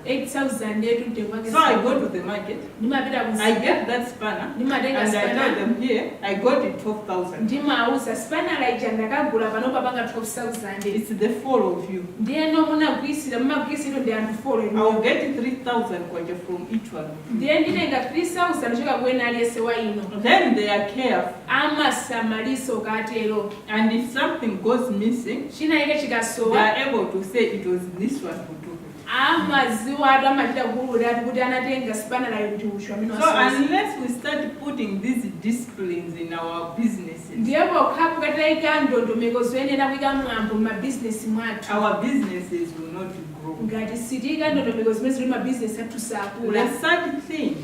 8,000. 8000 yetu ntekwake So I go to the market, ndimapita I kusika get that spanner, ndimatenga and I tell spanner them here, I got it 12,000. ndimauza spanner laija ndakagula panopa panga 12000 It's the four of you. ndiyeno munagwisira mumagwisiro ndi anthu I will 4 get 3,000 kwacha from each one. ndiye nditenga 3000 choka kuena aliyese wa ino Then they are careful. amasamaliso katero And if something goes missing, china ike they chikasowa are able to say it was this one who took it. amaziwa atu amachita kuulula ati kuti anatenga spanner layo ndi uchu amene So wasowa unless we start putting these disciplines in our businesses, ndiye pokhapo katayika ndondomeko zoyenera kuyika mwambo m'mabizinesi mwathu our businesses will not grow. ngati sitika ndondomeko zimene zili mabizinesi athu sakula The third thing,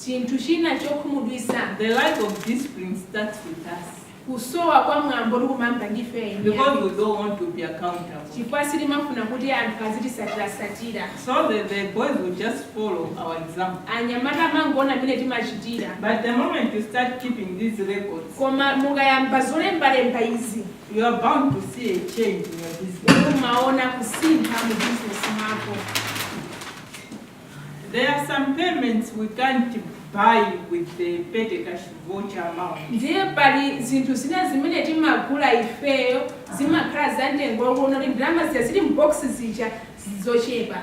chinthu china chokhumudwisa the lack of discipline starts with us. kusowa kwa mwambo likumamba ndife Because we don't want to be accountable. chifukwa sitimafuna kuti anthu azitisatira So the boys will just follow our example. anyamata amangoona mene timachitira But the moment you start keeping these records, koma mukayamba zolembalemba izi you are bound to see a change in your business. umaona kusintha mu bizinesi mwako There are some payments we can't buy with the petty cash voucher amount. ndiye pali zinthu zina zimene timagula ifeyo zimakhala za mtengo kuona kuti ndalama zija zili mboksi zija zochepa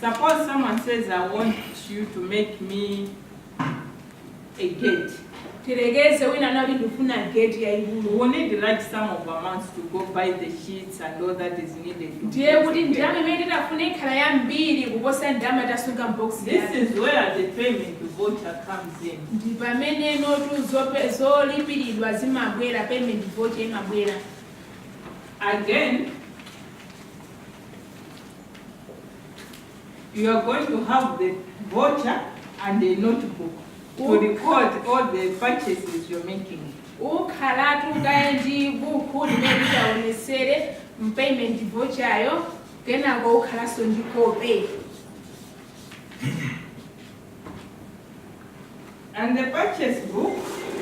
Suppose someone says, I want you to make me a gate. tirekeze wina nawo ndifuna gate yaikulu We need like some of amounts to go buy the sheets and all that is needed. to ndiye kuti fix the ndalama gate. imene titafuna ikhala yambiri kuposa ndalama tasunga mboksi This is where the payment voucher comes in. ndi pamene notu zolipiridwa zimabwera payment voucher imabwera Again, you are going to have the voucher and a notebook to record all the purchases you're making. ukhalatu kaye ndi buku limene litaonesere mpayment voucheryo kenako ukhalaso ndi kope And the purchase book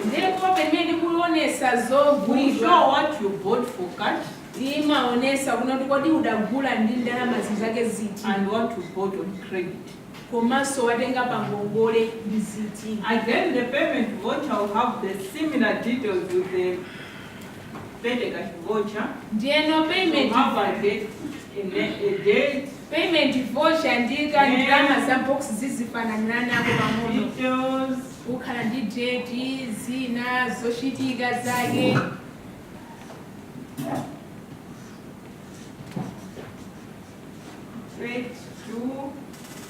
ndiye kope limene likuonesa will show zogulidwa what you bought for cash limaonesa kunoti kodi udagula ndi ndalama zake ziti and what you bought on credit. komanso watenga pa ngongole ndi ziti Again, the payment voucher will have the similar details with the petty cash voucher. ndiyeno You payment have a date, a date, payment voucher ndika ndalama za box zizifananirako pang'ono details, ukhala ndi date zina zochitika zake rate to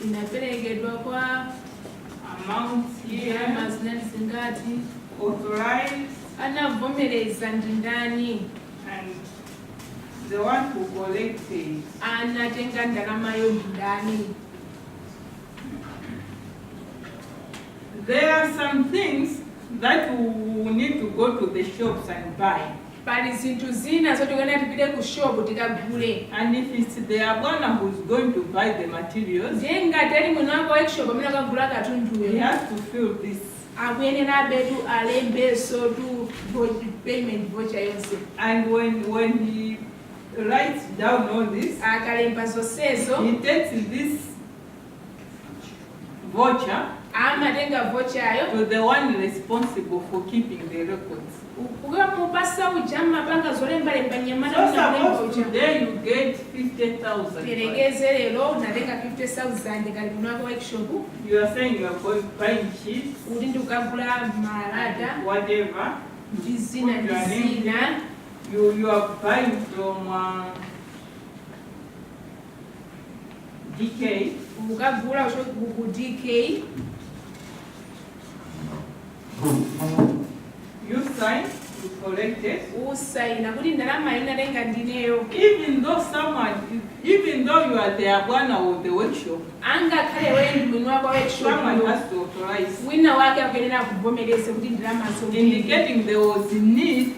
inaperekedwa kwa amounts ndalama here, zinali zingati authorized, anavomereza ndi ndani and the one who collected. anatenga ndalamayo ndi ndani There are some things that we need to go to the shops and buy. pali zinthu zina zotikana tipite ku shop tikagule And if it's the abwana who's going to buy the materials, ndiye ngati ali mwini wako workshop amene akagula he katunduyo has to fill this. akuyenerabe tu alembeso tu payment voucher yonse And when he writes down all this, akalemba zonsezo he takes this voucher amatenga vochayo to the one responsible for keeping the records. ukamupasa uja mapanga zolembalemba So nyamata unalemba suppose uja today you get 50,000. terekeze lero unatenga 50,000 kali kunako workshop You are saying you are going buying sheets, kuti ndikukagula malata whatever. ndi zina ndi zina You are buying from DK. ukagula ku DK You sign, you collect it. usaina kuti ndalama inatenga ndineyo Even though you are the abwana of the workshop, angakhale wendi mwini wako someone workshop has to authorize, wina wake akuyenera kuvomereza kuti ndalama zomwe indicating there was a need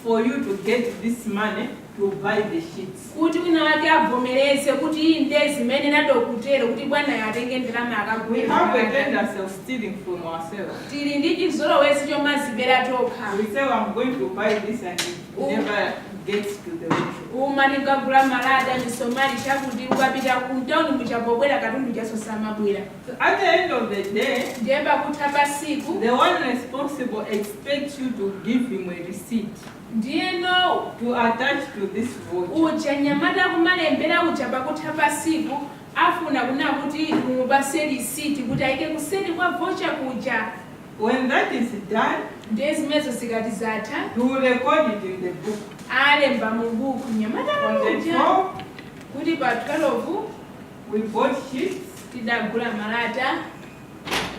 for you to get this money to buy the sheets. kuti wina wake avomereze kuti nde zimene nadokutero kuti bwana yatenge ndalama We have a akagula tendency of stealing from ourselves. tili ndi chizolowezi chomazibera tokha We say, I'm going to buy this, and it never gets to the workshop. uma tikagula malata misomali chakuti ukapita kumtawuni muchapobwera katundu chasosamabwera So at the end of the day, ndiye pakutha pasiku the one responsible expects you to give him a receipt ndiyeno to attach to this voucher. uja nyamata kumalembera uja pakutha pasiku afuna kuna kuti mupase risiti kuti ayike kuseri kwa vocha kuja When that is done, ndiye zimenezo zikati zatha you will record it in the book. alemba mu buku nyamata On the uja 12, kuti pa 12 we bought sheets tidagula malata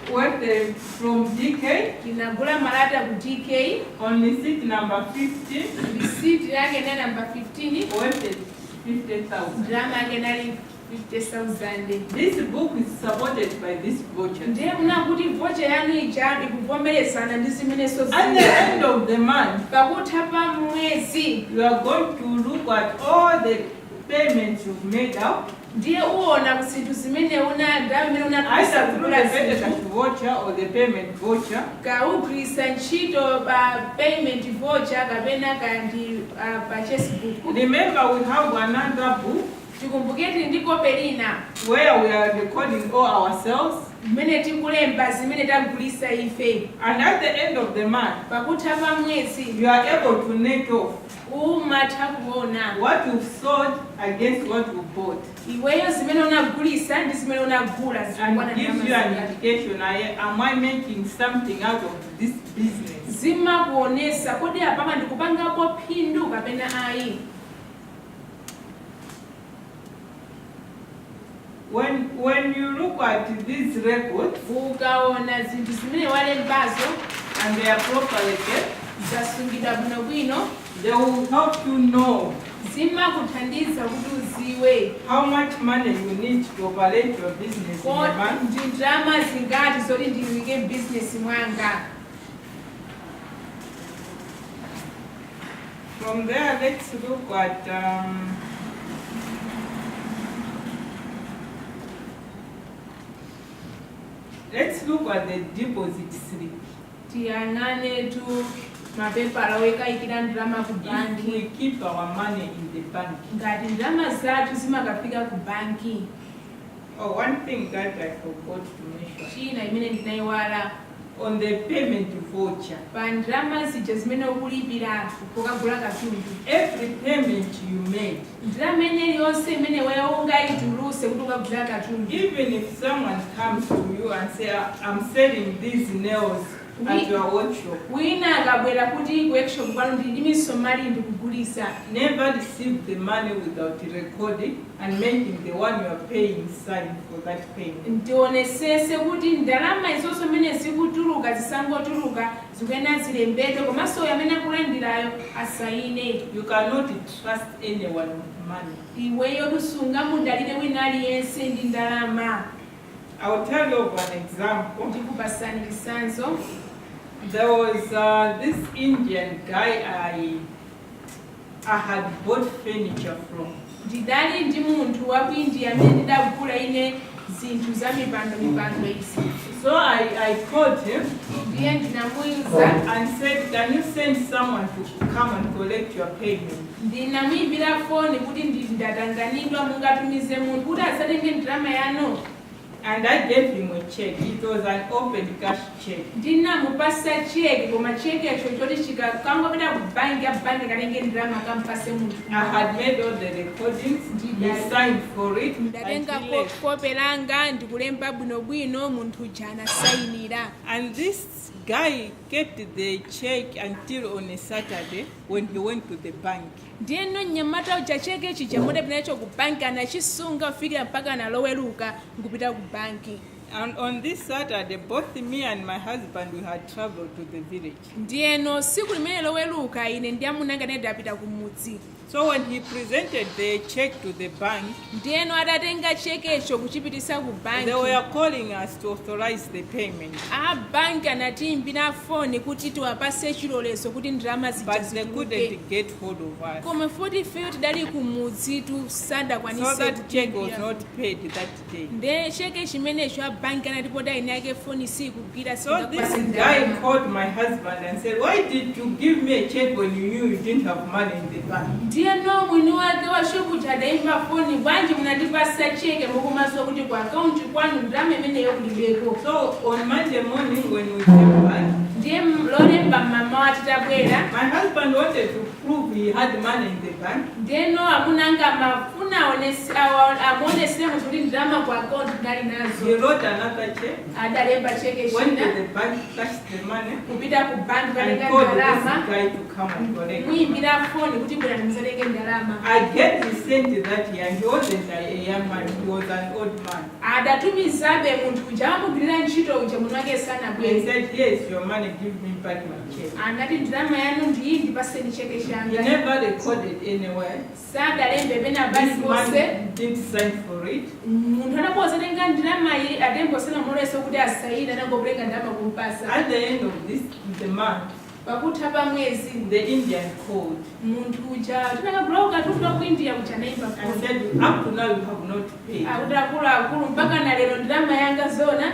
from DK tinagula malata ku DK on receipt number 50, risiti yake na namba 15 worth 50,000. drama yake nali 50,000 This book is supported by this voucher. ndiye kuna kuti vocha yanu ija ikuvomerezana ndi zimenezo At the end of the month, pakutha pa mwezi you are going to look at all the payments you've made out, ndiye uona zinthu zimene una ndawo imene either through the zinthu cash voucher or the payment voucher. kaugwirisa ntchito pa payment voucher kapena kandi pa chessbook Remember, we have another book tikumbukire tili ndi kope lina where we are recording all ourselves, mmene tikulemba zimene tagulisa ife and at the end of the month, pakutha pa mwezi you are able to net off umatha kuona what you've sold against what you bought, iweyo zimene unagulisa ndi zimene unagula zikwana and gives you an indication, am I making something out of this business? zimakuonesa kodi apapa ndikupangapo phindu kapena ayi. When you look at these records ukaona zinthu zimene walembazo and they are properly kept, zasungidwa bwinobwino they will help you know zimakuthandiza kuti uziwe how much money you need to operate your business in a month. ndi ndalama zingati zoti ndiyike business mwanga. From there, let's look at the deposit slip. tiyang'ane tu mapepala wekayikira ndalama ku If banki we keep our money in the bank. ngati ndalama zathu zimakafika ku banki. Oh, one thing that I forgot to mention. china imene ndinayiwala On the payment voucher, pa ndalama zija zimene ukulipira pokagula katundu every payment you made, ndalama iliyonse imene wewe ungayituluse kuti ukagula katundu even if someone comes to you and say, I'm selling these nails at your workshop, wina akabwera kuti ku workshop kwanu ndi misomali ndikugulisa never receive the money without recording and making the one you are paying sign for that payment. ndionesese kuti ndalama izonso imene zikutuluka zisangotuluka zikuyena zilembedwe komanso uyo amene akulandirayo asayine. You cannot trust anyone with money. iweyo lusunga mudalire wina aliyense ndi ndalama. I'll tell you of an example. ndikupasani chisanzo. There was this Indian guy I had bought furniture from. ndidali ndi munthu wa ku India amene ndidagula ine zinthu za mipando izi. So I called him ndiye ndinamuuza and said, can you send someone to come and collect your payment? ndinamuyimbira foni kuti ndatanganidwa mungatumize munthu kuti asatenge ndalama yanu. And I gave him a check. It was an open cash check. ndinamupasa cheke koma cheke echo choti chikangopita ku banki abanki kanenge ndirama kampase munthu I had made all the recordings. He signed for it. ndatenga And he left. kope langa ndikulemba bwinobwino munthu uja anasayinira. And this guy kept the check until on a Saturday when he went to the bank. ndiyeno mnyamata uja cheke ichi chamudapita nacho ku banki anachisunga kufikira mpaka analoweruka nkupita ku banki. And on this Saturday, both me and my husband, we had traveled to the village. ndiyeno siku limene loweruka ine ndi amuna ngane ndapita ku mudzi. So when he presented the check to the bank, ndiyeno adatenga cheke icho kuchipitisa ku banki. they were calling us to authorize the payment. a banki anatiimbira foni kuti tiwapase chilolezo kuti ndalama But zija they zituluke. couldn't get hold of us. koma futi ife tidali ku mudzi So sadakwanise that check was kutiimbira. not paid that day. nde cheke chimenecho a banki anatipoda ine yake foni sikugwira So this guy called my husband and said, "Why did you give me a check when you knew you didn't have money in the bank?" ndiyeno mwini wake wa shopu adaimba foni bwanji munatipasa cheke mukumaziwa kuti ku akaunti kwanu ndalama imeneyo kulibeko. So on Monday morning when we came back, ndiye lolemba mama wati tabwera my husband wanted to prove he had money in the bank. ndiyeno amunanga mafuna amuonesere munthu kuti ndalama ku akaunti ndali He nazo. wrote another check, adalemba cheke went to china the bank, cashed the money, kupita ku banki and katenga called ndalama this guy to come and collect. muyimbira foni kuti bwera ndimuzatenge ndalama. Again, he sent that year, and he wasn't a young man, he was an old man. adatumizabe munthu uja amugwirira ntchito uja munthu wake He sanabwere. said, "Here is your money, give me back my check." anati ndalama yanu ndiyi ndipaseni cheke He changa. never recorded anywhere. sadalembe pena bali This pose. man didn't sign for it. munthu anapozatenga ndalama iyi atembosena muloleso kuti asayine anangokutenga ndalama kumpasa. At the end of the month, pakutha pa mwezi the Indian called munthu uja tinakabulauka tutuka ku india uja naimba and foni. said, "Up to now you have not paid." akuti akuluakulu mpaka na lero ndalama yanga zona.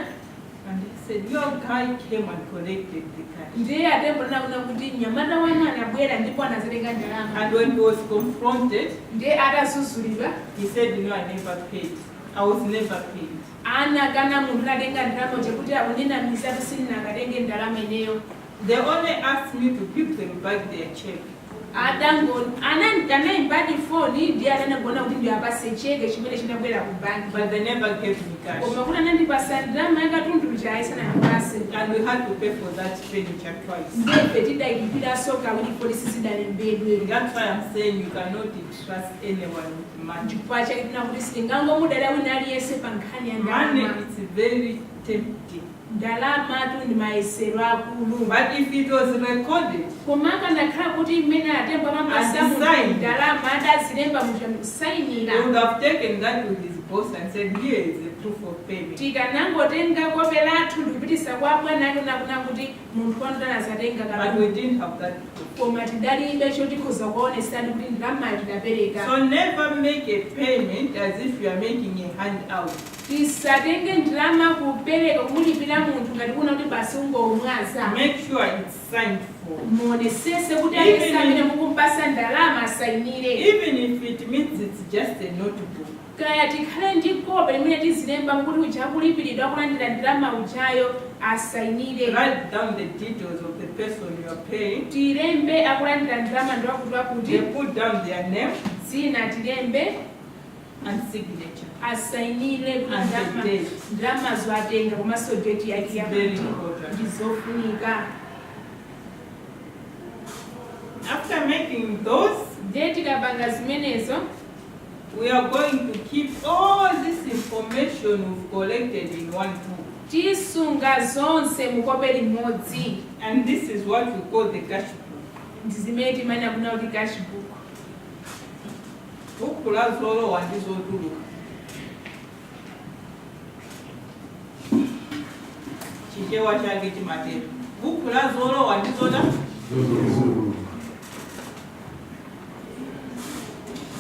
And he said, "Your guy came and collected the cash." ndiye atembonena kuna kuti mnyamata wanu anabwera ndipo anazatenga ndalama. And when he was confronted, ndiye atazuzulidwa he said, "No, I never paid. I was never paid." ana kana munthu natenga ndalama uja kuti akunenamisa tusini nakatenge ndalama ineyo. They only asked me to give them back their check. anaimbadi foni ndiye ananagona kuti ndiapase cheke chimene chinabwera ku banki. But they never gave me cash. koma kuti anandipasa ndalama yakatundu uja ayisanandipase. And we had to pay for that expenditure twice. ndiye tidayikipiraso kawiri polisi zidalembedwe. That's why I'm saying you cannot trust anyone with money. chifukwa chake tinakuti sitingangomudala wina aliyense pa nkhani ya Money ndalama. is very tempting. ndalama tu ndi mayesero akulu. But if it was recorded, koma akandakhala kuti imene atemba mapasa And munthu signed. ndalama adazilemba munthu he ndikusayinira. would have taken that with his boss and said, "Here is the proof of payment." tikanangotenga kope lathu ndikupitisa kwa bwana ake nakuna kuti munthu wanu tanazatenga But we didn't have that proof. koma tidalibe chotikhoza kuonesani kuti ndalamayo tidapereka. So never make a payment as if you are making a handout. tisatenge ndalama kupereka kumulipira munthu ngati kuna kuti basi ungomwaza. Make sure it's signed for. muonesese kuti Even alese amene mukumpasa ndalama asayinire. Even if it means it's just a notebook. kaya tikhale ndi kope limene tizilemba kuti uja kulipiridwa kulandira ndalama ujayo asayinire. Write down the details of the person you are paying. tilembe akulandira ndalama ndiwakuti wakuti They put down their name dzina tilembe and signature. asayinire kuti And the date. ndalama zoatenga komanso date yake It's very important. ndizofunika. After making those, ndiye tikapanga zimenezo we are going to keep all this information we've collected in one book. tisunga zonse mukope limodzi. And this is what we call the cash book. ndi zimene timanena kuna kuti cash book. Buku la zolowa ndi zotuluka. Chichewa chake chimatero. Buku la zolowa ndi zota.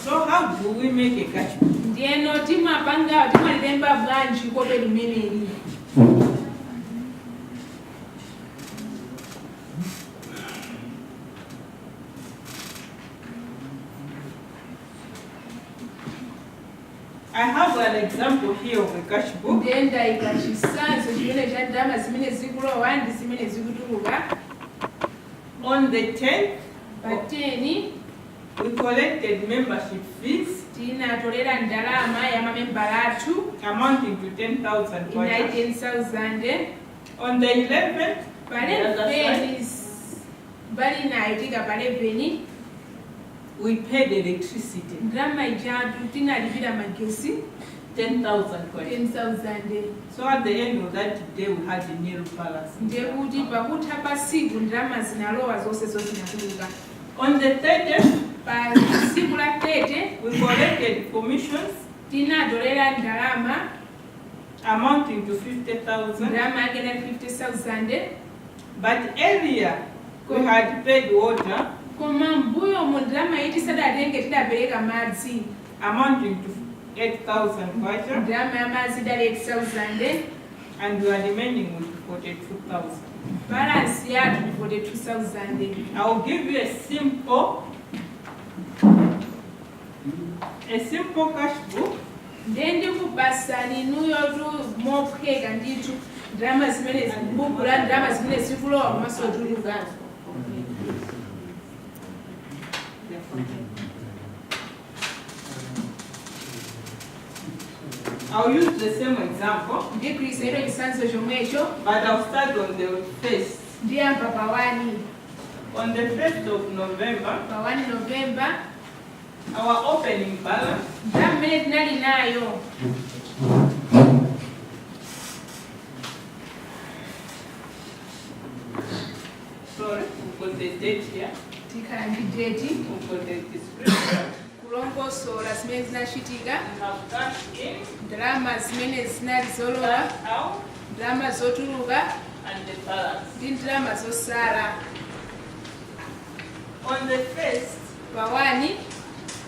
So how do we make a cash book? ndiyeno timalilemba bwanji kope limeneli. I have an example here of a cash book. ndendayika chisanzo chimene cha ndalama zimene zikulowa ndi zimene zikutuluka. On the 10th, Pa 10 we collected membership fees tinatolera ndalama ya mamembala athu amounting to 10,000 ina kwacha. 10,000. On the 11th, Pa the other 11 side, mbali inayitika pa 11 we paid electricity, ndalama ijatu tinalipira magesi 10,000 kwacha. 10,000. So at the end of that day, we had a nil balance. ndiye kuti pakutha pa siku ndalama zinalowa zonse zinatuluka. On the 30th, Pa siku la 30 we collected commissions tinatolera ndalama amounting to 50,000. ndalama yake inali 50,000. But earlier, we had paid water Koma mbuyo mu ndalama iti sadatenge tidapereka madzi amounting to 8,000 kwacha, ndalama ya madzi idali 8,000. and we are remaining with 42,000. Balance yathu ndi 42,000. I will give you a simple cash book ndiye ndikupasani inuyo tu mophweka ndithu ndalama zimene buku la ndalama zimene zikulowa komanso tuluka. I'll use the same example, Ndikuyisa ilo chisanzo chomwecho but I'll start on the 1st. ndiyamba pa 1 On the 1st of November, pa 1 November our opening balance ndalama imene tinali nayo sorry, we've got the date here, tikhala ndi date we've got the description, kulongosola zimene zinachitika, we have cash in, ndalama zimene zinali zolowa, cash out, ndalama zotuluka and the balance. ndi ndalama zosala. On the 1st, Pa 1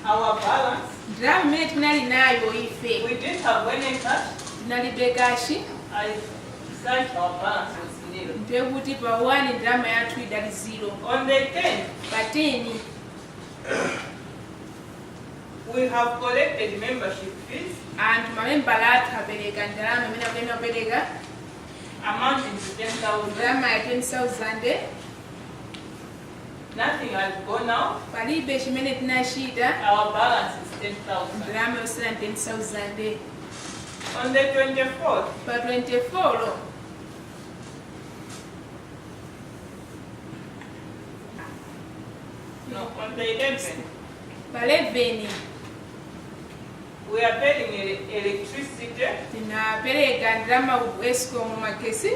our balance, ndalama imene tinali nayo ife we didn't have any cash. tinalibe kashi, I searched our balance was nil. ndiye kuti pa 1 ndalama yathu idali 0. On the 10th, Pa 10 we have collected membership fees anthu mamembala athu apereka ndalama imene akuyenera kupereka amounting to 10,000. ndalama ya 10,000. Nothing has gone out. Palibe chimene tinachita, Our balance is 10,000. ndalama yosala 10,000. On the 24th, Pa 24 no, on the 11th, pa 11 we are paying electricity tinapereka ndalama ku Escom magesi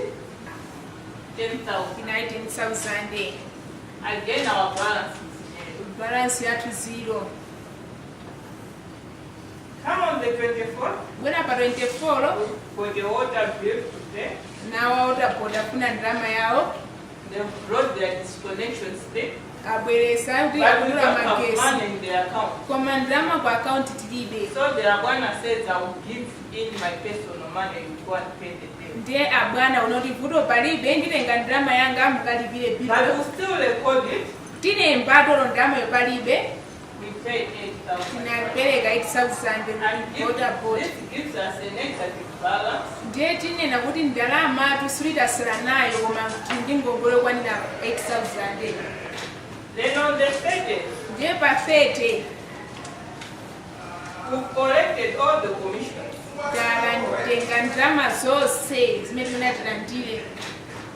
10,000. inali 10,000. Again, our balance is nil. Balance yathu 0. Come on the 24th, Bwera pa 24 for the water bill to pay, nawaota podafuna ndalama yawo they brought their disconnection slip, abweresa kuti but we akugula don't have magesi money in their account. koma ndalama ku akaunti tilibe. So the Abwana says, I will give in my personal money and go and pay the bill. Ndiye abwana unoti vuto palibe nditenga ndalama yanga mukalipire But bill. we still record it. Tinemba tolo ndalama yo palibe We pay 8,000. tinapereka 8,000 And water board. this gives us a negative balance. Ndiye tinena kuti ndalama tusulitasala nayo koma ndi ngongole kwanira 8,000. Then on the 30th, Ndiye pa 30 we've collected all the commissions, tatenga ndalama zonse zimene tinatilandire,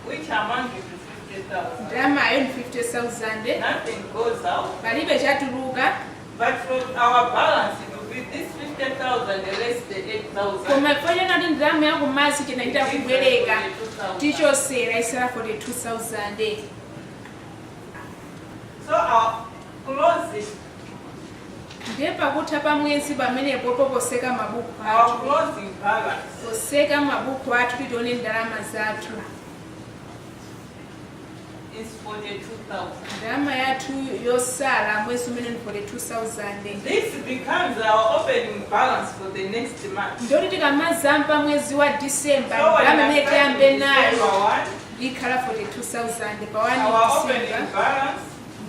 which amounted to 50,000. ndalama yo ndi 50,000. Nothing goes out, Palibe chatuluka but from our balance, it will be this 50,000 less the 8,000. koma ifanena kuti ndalama yakumazi chinachita kubwereka 42,000. tichosera isala 42,000. So our closing, Ndiye pakutha pa mwezi pamenepo poseka mabuku our athu, closing balance poseka mabuku athu titione ndalama zathu. is 42,000. Ndalama yathu yosala mwezi umene ndi 42,000. This becomes our opening balance for the next month. Ndoti tikamazamba mwezi wa December So when ndalama I imene start in tiyambe December nayo 1, ikhala 42,000 pa 1 our December. opening balance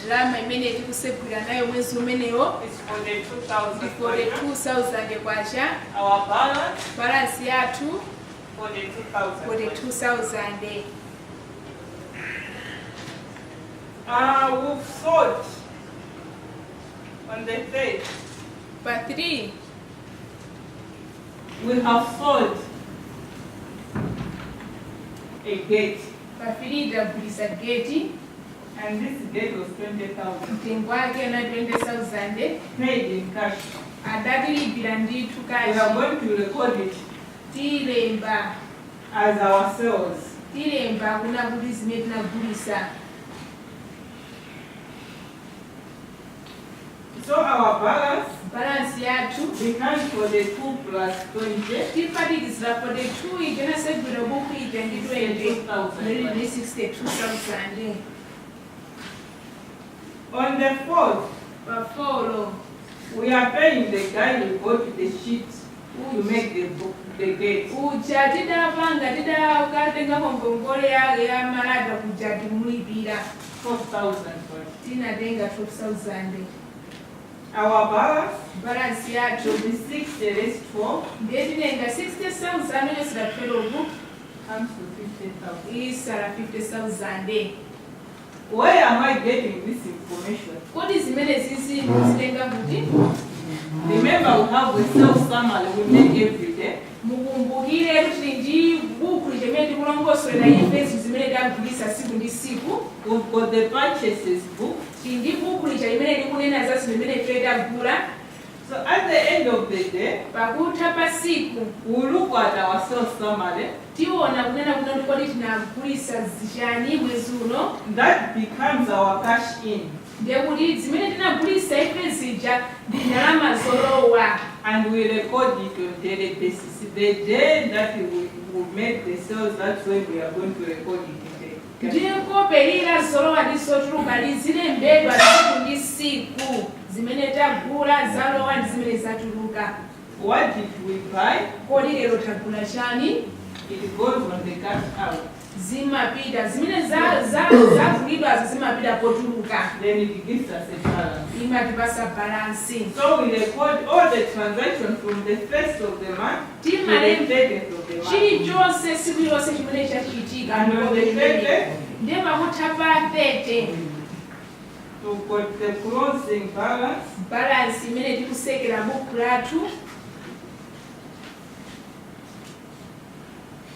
Drama imene tikusegwira nayo mwezi umenewo is for the 2,000 for the kwacha. 2000 kwacha. Our balance Balance yathu for the 2,000 for the kwacha. 2000. We've sold on the 3rd. Pa 3 We have sold a gate, pa 3 tagulisa gate and this gate was 20,000. mtengo wake na 20,000 Paid in cash. adatilipira ndithu We are kachi going to record it tilemba as our sales. tilemba kuna kuti zimene tinagulisa. So our Balance yathu becomes for the 2 plus 20. tipatikizira for the 2 ija nasegwira buku ija ndi 20 62,000. ndi 62,000. On the 4th, Pa 4 we are paying the guy who bought the sheet to make the gate. uja tidapanga tidakatenga ngongole yake ya malata kuja timulipira 4,000 for it. tinatenga 12,000. Our balance Balance yathu to be 60 less 4 ndiye tinenga 60,000 yosira felovu comes to 50,000. isala 50,000. Where am I getting this information? Kodi zimene zizi muzitenga kuti Remember, we have a sales summary we make every day. mukumbukire kuti ndi buku limene tikulongosolera ifeso zimene tagulisa siku ndi siku. We've got the purchases book. Ndi buku lija limene likunena za zinthu zimene ife tagula. So at the end of the day, Pakutha pa siku we look at our sales summary. tiona kunena kuti kodi tinagulisa zichani mwezi uno. That becomes our cash in. Ndiye kuti zimene tinagulisa ife zija ndi ndalama zolowa. And we record it on daily basis. The day that we make the sales, that's when we are going to record it in the Ndiye kopelira zolowa ndi zotuluka lizilembedwa siku ndi siku zimene tagula zalowa ndi zimene zatuluka. What did we buy? Kodi lero tagula chani? It goes on the cash out. Zimapita zimene zagulidwazo zimapita potuluka. Then it gives us a balance. Imatipasa balansi. So we record all the transactions from the 1st of the month to the 30th of the month. Chilichonse siku ilonse chimene chachitika And on the 30th, ndiye pakutha pa 30 we've got the closing balance. balansi imene tikusekera buku lathu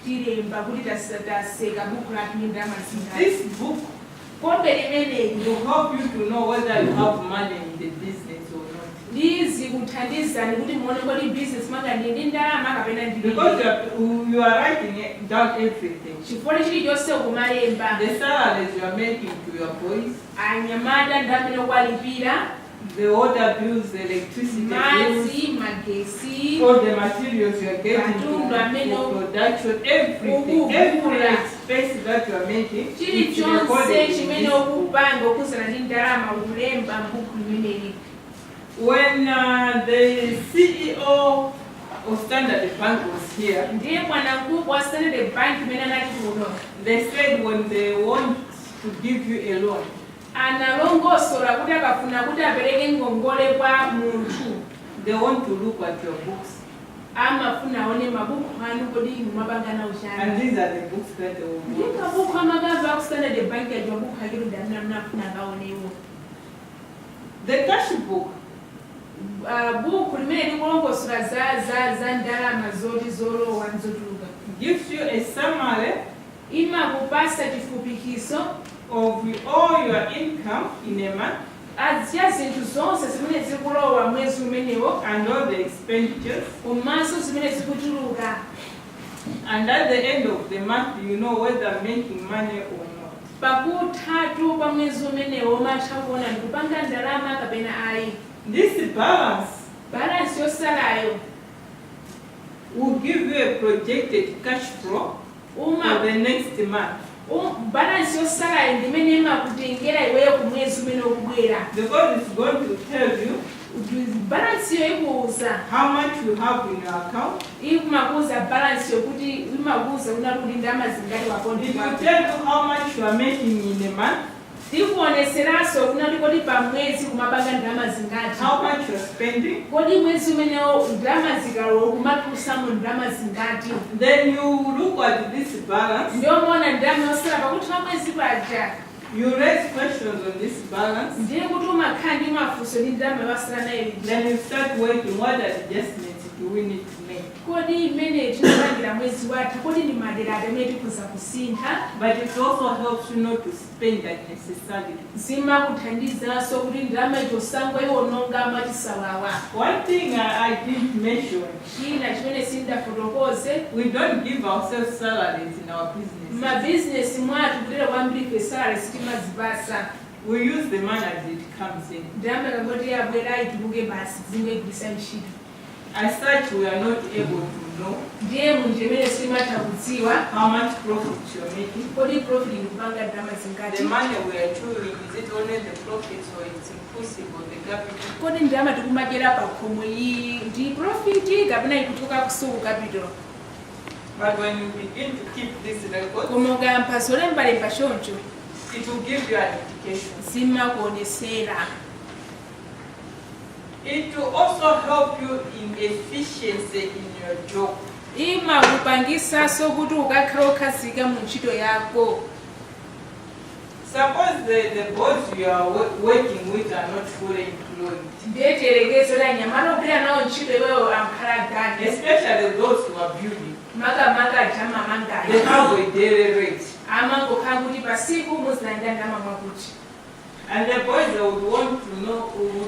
tilemba kuti taseka buku lathu ndi ndalama zingati. This book Kombe limeneli will help you to know whether you have money in the business or not. lizikuthandizani kuti muone kodi business mwanga ndi ndalama kapena ndilibe. Because you are writing it down everything. Chifukwa chilichonse ukumalemba The salaries you are making to your boys, anyamata ndamene okwalipira the water bills, the electricity bills, madzi magesi all the materials you are getting Matundu amene for production, everything, every expense that you are making, it's chilichonse recorded in chimene this book. okupanga okhuzana ndi ndalama ukulemba m'buku limeneli. When the CEO of Standard Bank was here, Ndiye bwanamkubwa wa Standard Bank imene anali kuno they said when they want to give you a loan, analongosola kuti akafuna kuti apereke ngongole kwa munthu they want to look at your books. amafuna aone mabuku anu kodi inu mwapanga nawo chani. And these are the books that they will Ndi want. mabuku amagava aku Standard Bank aja mabuku akiro damina mnafuna akaonewo. The cash book Buku limene likulongosola za ndalama zoti zolowa nzotuluka. gives you a summary Imakupasa chifupikiso of all your income in a month azya zinthu zonse zimene zikulowa mwezi umenewo and all the expenditures. komanso zimene zikutuluka. And at the end of the month, you know whether making money or not. Pakuthatu pa mwezi umenewo umatha kuona ndikupanga ndalama kapena ayi. This balance Balance yosalayo will give you a projected cash flow for the next month. Balance yosalayo ndimene imakutengera iweyo ku mwezi umene ukubwera. Because it's going to tell you Balance yo ikuwuza how much you have in your account. ikumakuwuza balance yokuti imakuwuza unali ndi ndalama zingati It wakonti will wako. tell you how much you are making in a month. tikuoneseraso kuna kodi pa mwezi kumapanga ndalama zingati. how much you're spending. Kodi mwezi umenewo ndalama zikalowa kumatulusamu ndalama zingati. Then you look at this balance. Ndio muona ndalama yosala pakuti pa mwezi paja. You raise questions on this balance. Ndiye kuti umakhala ndi mafunso ndi ndalama yosala nayo. Then you start working. What adjustments do we need to make? Kodi imene tinapangira mwezi wathu kodi ni madera amene tikuza kusintha. But it also helps you not to spend unnecessarily. Zimakuthandizanso kuti ndalama itosangwa iwononga matisawawa. One thing I didn't mention, China chimene sindafotokoze, we don't give ourselves salaries in our business. mabizinesi mwathu kutera kwambiri fesala sitimazipasa. We use the money as it comes in. Ndalama ikangoti yabwera ituluke basi zingwegwisa ntchito. As such, we are not able to know Ndiye munthu imene simatha kudziwa how much profit you're making. kodi profit ikupanga ndalama The zingati. money we are chewing, is it only the profits or it's inclusive of the capital? Kodi ndalama tikumadyera pa khomo iyi ndi profit kapena ikuchoka kusuku capital. But when you begin to keep this record, Koma ukayampha zolembalemba choncho it will give you an indication. zimakuonesera. It will also help you in efficiency in your job. Imakupangisanso kuti ukakhala okhazika mu ntchito yako. Suppose the boss you are working with are not fully employed, Ndiye tiyerekezo la nyamala ogwira nawo ntchito iweyo ankhala gani. especially those who are building. Makamaka jama They have mangayi. a daily rate. Amangokhala kuti pasiku muzilandira ndalama mwakuti. And the boys that would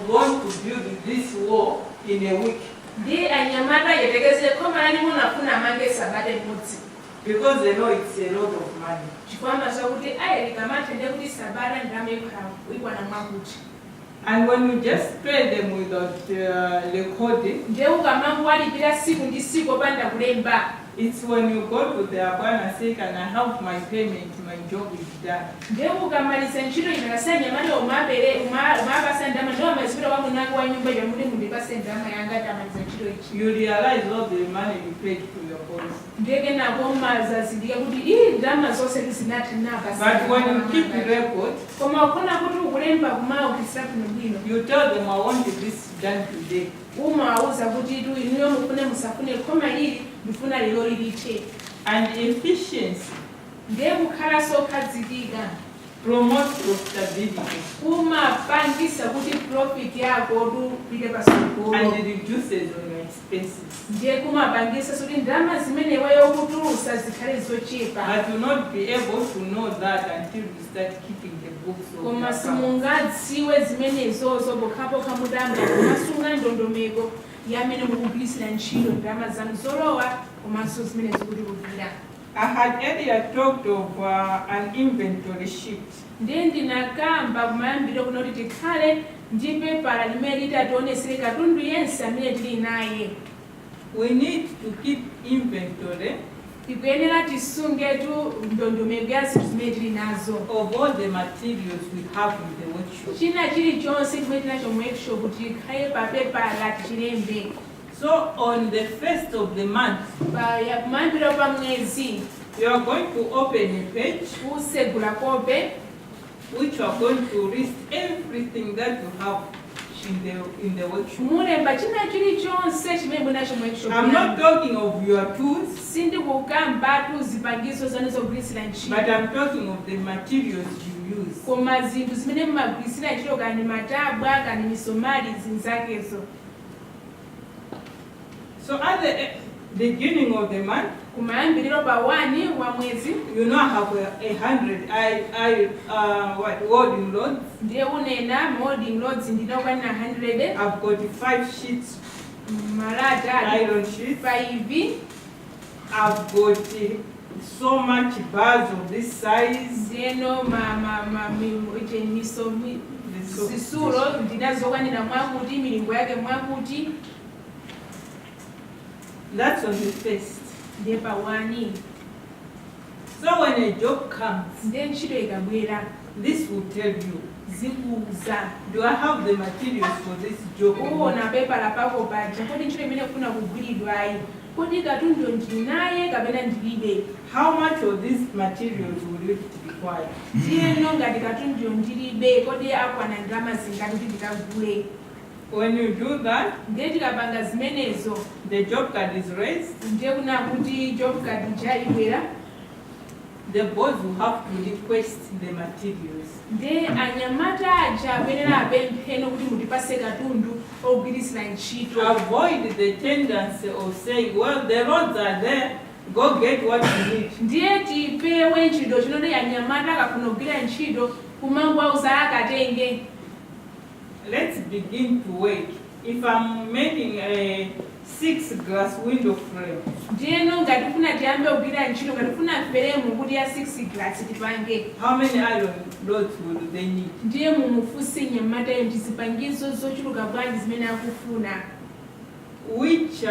want to build this wall in a week Ndi anyamata yerekeze koma nani munafuna amange sabata imodzi. because they know it's a lot of money. Chikwama chakuti ayelikamate kuti sabata ndalama ikwana mwakuti. And when you just pay them without recording, Ndiye ukamangowalipira siku ndi siku opanda kulemba. it's when you go to their bank and say, can I have my payment, my job is done. Ndiye ukamaliza ntchito inakasanya nyamata umapasa ndalama ndiwo amazipita kwa mwinako wa nyumba yomuli mundipase ndalama yanga tamaliza ntchito ichi. You realize all the money you paid to your boss. Ndiye kenako mazazindika kuti ndalama zonse tizinati napasa. But when you keep record, Koma ukona kuti ukulemba kumawo kisapino bwino. you tell them, I want this done today. Umawuza kuti inuyo mufune musafune koma ili ndifuna lero lilithe. And efficiency Ndiye kukhalanso okhazikika. promotes profitability Kumapangisa kuti profit yako tupite pasogolo. and it reduces on your expenses. Ndiye kumapangisa kuti ndalama zimene iweyo ukutulusa zikhale zochepa. But you'll not be able to know that until you start keeping the books of Koma your account. simungadziwe zimenezozo pokhapokha mutamba kumasunga ndondomeko yamene mukugwirisira ntchito ndalama zanu zolowa komanso zimene zikuti kuvira. I had earlier talked of an inventory sheet. Ndiye ndinakamba kumayambiro kuno kuti tikhale ndi pepala limene litationesere katundu yense amene tili naye. We need to keep inventory Tikuyenera tisungetu ndondomeko ya zinthu zimene tili nazo. of all the materials we have in the workshop. China chilichonse chimene tinacho mu workshop tikhale pa pepala tichilembe. So on the first of the month, Kumayambiro pa mwezi you are going to open a page usegula kope which you are going to list everything that you have in the workshop. mulemba china chilichonse chimene munacho mu workshop. I'm not talking of your tools, sindikukambatu zipangizo zanu zogwirisira ntchito. but I'm talking of the materials you use. Koma zinthu zimene mumagwirisira ntchito kani matabwa kani misomali zinzakezo. So at the beginning of the month, Kumayambiriro pa 1 wa mwezi you know I have 100 welding rods. ndiye unena molding rods ndinokwana 100. I've got 5 sheets, malata iron sheets. 5. I've got so much bars of this size. Zeno zisulo ndinazokwanira mwakuti milingo yake mwakuti. That's on the first. Ndiye pa 1. So when a job comes, Ndiye ntchito ikabwera this will tell you, zikuuza. do I have the materials for this job? or not? Uwona pepala pako paja kodi ntchito imene kufuna kugwiridwa ayi kodi katundu ndinaye kapena ndilibe. How much of these materials will it require? Ndiyeno ngati katundu ndilibe kodi akwana ndalama zingati kuti ndikagule. When you do that, Ndiye tikapanga zimenezo the job card is raised. ndiye kuna kuti job card ijaibwera. The boss will have to request the materials. Ndiye anyamata aja akuyenera apempheno kuti mutipase katundu ogwirisira ntchito. Avoid the tendency of saying, well, the roads are there, go get what you need. Ndiye tipewe ntchito chinoti anyamata akafuna kugwira ntchito kumangwauza akatenge. Let's begin to work. If I'm making a 6 glass window frame, Ndiyeno ngati tifuna tiyambe kugwira ntchito ngati tifuna fremu kuti ya 6 glass tipange. how many iron rods will they need? Ndiye mumufunse nyamatayo ndi zipangizo zochuluka bwanji zimene akufuna. Which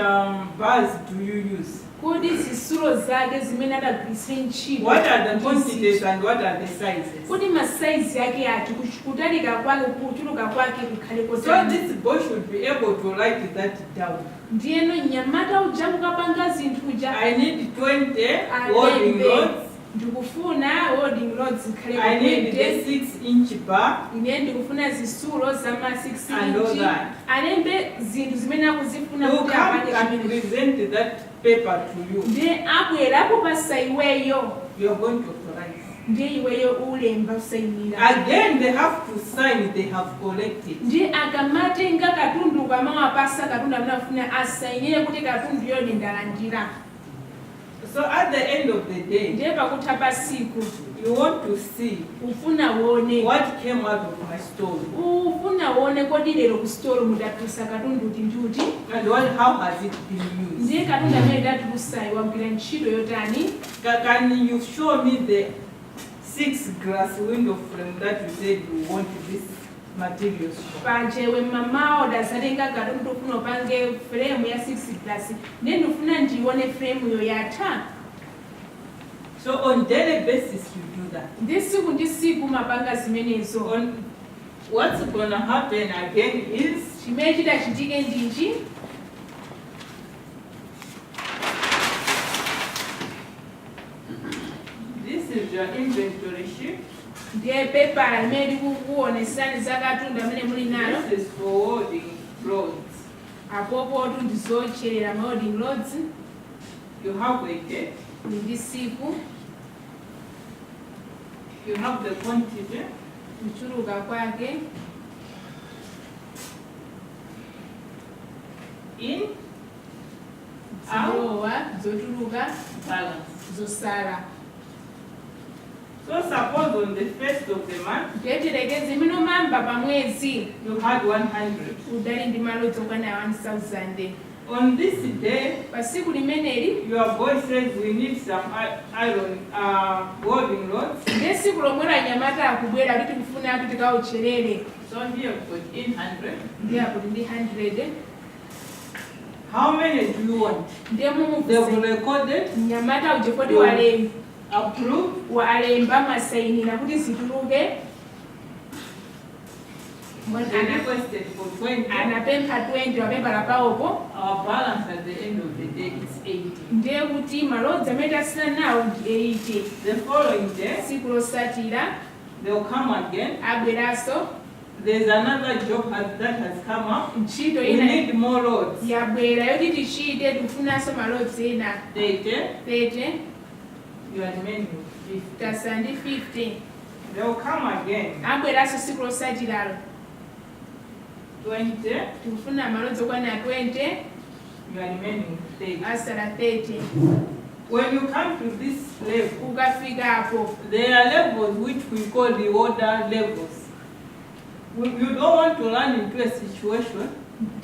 bars do you use? Kodi zisulo zake zimene adagwirisire ntchito. What are the quantities and what are the sizes? Kodi masaizi ake ati kutalika kwake kuchuluka kwake kukhale So kotani. this boy should be able to write that down. Ndiyeno nyamata uja kukapanga zinthu uja. I need 20 welding rods. Ndikufuna welding rods zikhale I need the kukwete. 6-inch bar. Ine ndikufuna zisulo zama 6 And all inch. that. Alembe zinthu zimene akuzifuna You kuti come apange and chimene. present that paper to you. Ndiye abwera kupasa iweyo. You are going to authorize. Ndiye iweyo ulemba usayinira. Again, they have to sign, they have collected. Ndiye akamatenga katundu kamawapasa katundu amene afuna asayinire kuti katundu yo ndalandira. So at the end of the day, Ndiye pakutha pa siku you want to see ufuna wone. what came out of my store Ufuna wone kodi lero ku store mudatusa katundu uti njuti. and how has it been used. Ndiye katundu amene datusayi wagwira ntchito yotani. Can you show me the 6 glass window frame that you said you want this materials for? Pajewe mama odasatenga katundu ufuna upange frame ya 6 glass. Ndiye ndifuna ndione frame yo yatha. So on daily basis you do that. Ndiye siku ndi siku mapanga zimenezo. On what's gonna happen again is Chimene chitachitike ndichi. this is your inventory sheet. Ndiye paper limene likukuonesani za katundu amene muli nalo. This is for welding rods. Apopo tu ndizocherera ma welding rods. You have a date. Ndi siku You have the quantity. kuchuluka kwake. In out Zilowa zochuluka balance. zosala. So suppose on the first of the month Ndiye tilekeze imene umamba pa mwezi you had 100. udali ndi malodzi okwana 1000. On this day, Pa siku limeneli your boy says we need some iron welding rods. ndiye siku lomwelo anyamata akubwera kuti tikufuna kuti tikaucherere. So here we've got in 100. Ndiye akuti ndi 100. How many do you want? Ndiye They've mumufunse recorded, nyamata uje kodi walemba approved. walemba masayinira kuti zituluke. They requested for 20. Anapempha 20 wapempha lapawopo. Our balance at the end of the day is 80. Ndiye kuti malodzi amene tasina nawo ndi 80. The following day, Siku losatira they'll come again. abweranso There's another job that has come up. ntchito We ina need more roads. yabwera yoti tichite tikufunanso malodzi ena 30 You are remaining with 50. tasa ndi 50. They'll come again. Abweranso siku losatiralo 20. tikufuna malodzi okwana 20 You are remaining with 30. asala 30. When you come to this level, Ukafikapo there are levels which we call the order levels. You don't want to run into a situation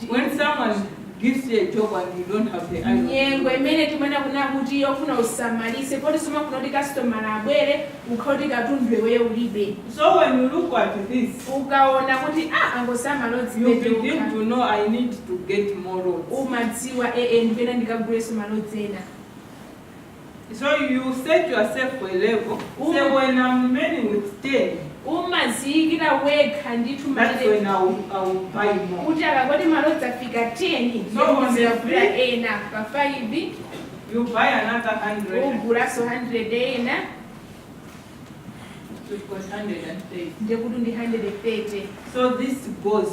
when someone gives you a job and you don't have the iron. nyengo imene timene kuna kuti yofuna usamalise poti soma kunoti customer abwere ukhoti katundu iweyo ulibe. So when you look at this, Ukaona kuti angosamalodzi you begin to know I need to get more roads. umadziwa ndipena ndikaguleso malodzi ena. So you set yourself for a level. Say when I'm remaining with 10, umaziyikira wekha ndithu that's malire when I'll buy more. kuti akakoti malodzi afika 10 So on the ndikuziyagula ena pa 5 You buy another 100. ugulaso 100 ena We've got 130. ndekuti ndi 130 So this goes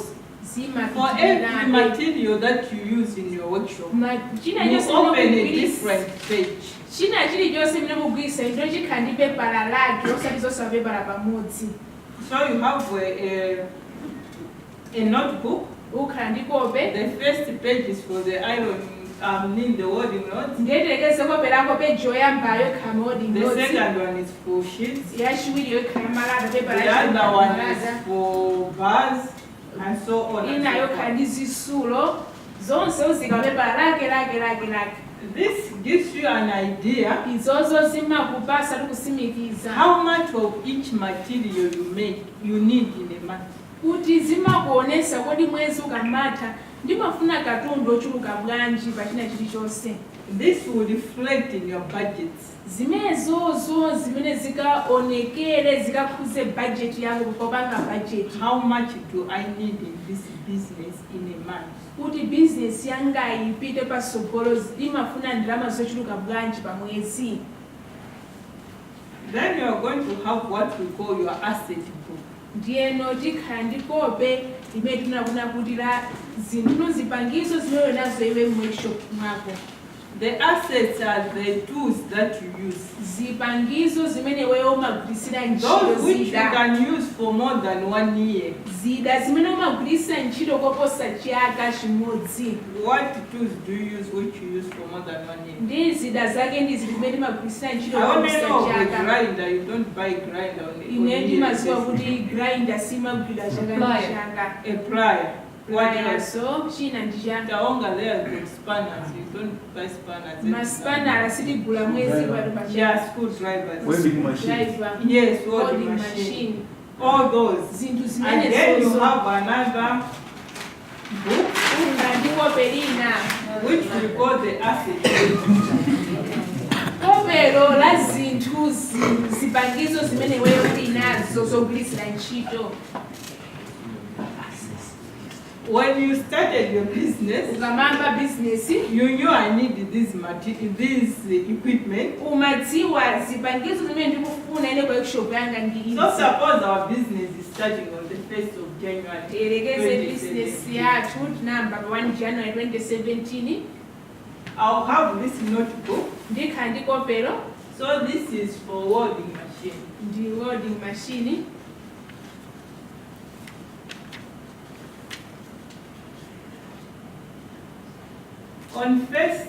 for every material that you use in your workshop. You open a different page. china chilichonse mene mugwisa ndo chikhala ndi pepala lake osati zonse mapepala pamodzi. So you have a notebook. ukhala ndi kope The first page is for the iron, need the wording notes. ndetekeze kope lako peji yoyambayo ikhala maoding The notes. second one is for sheets. yachiwiri ikhala malata The pepala other one is for bars and so on. And inayo so ikhala on. ndi zisulo zonse uzika pepala lake. This gives you an idea izozo zimakupasa tikusimikiza how much of each material you need in a month. kuti zimakuonesa kodi mwezi ukamatha ndimafuna katundu ochuluka bwanji pachina chilichonse. This will reflect in your budgets. zimenezozo zimene zikaonekere zikakhuze budget yako kupanga budget. How much do I need in this business in a month? kuti business yanga ipite pasogolo imafuna ndalama zochuluka bwanji pa mwezi. Then you are going to have what we call your asset book. ndiyeno tikhala ndi kope imene tinakunakutira zinthu zipangizo zimene nazo iwe mweshop mwako. The assets are the tools that you use. zipangizo zimene wewe umagwirisira ntchito Those which you zida. can use for more than 1 year. zida zimene umagwirisira ntchito koposa chaka chimodzi. What tools do you use which you use for more than 1 year? ndi zida zake ndi zili zimene umagwirisira ntchito I only koposa know of a chaka. grinder. You don't buy grinder on a ine yearly ndimaziwa basis. kuti grinder simagwira chaka ndi Plier. chaka. A plier. What else? yaso china ndi chaka. Taonga there with spanners. You don't buy spanners. maspanala sitigula mwezi bado pa Yeah, screwdrivers. Welding machine. driver. Yes, welding Welding machine. machine. All those. zinthu And then zimene you zozo have another book unga ndi kope lina. which we call the asset. kopelo la zinthu zipangizo zimene wewe uli nazo zogwirisira ntchito. When you started your business, ukamamba business you knew I need this equipment. umadziwa zipangizo zimene ndikufuna ine workshop yanga ndi izi. So suppose our business is starting on the 1st of January. tiyerekeze business 2017. yathu tinayamba pa 1 January 2017 I'll have this notebook. ndikhala ndi kopelo So this is for welding machine. ndi welding machine. On 1st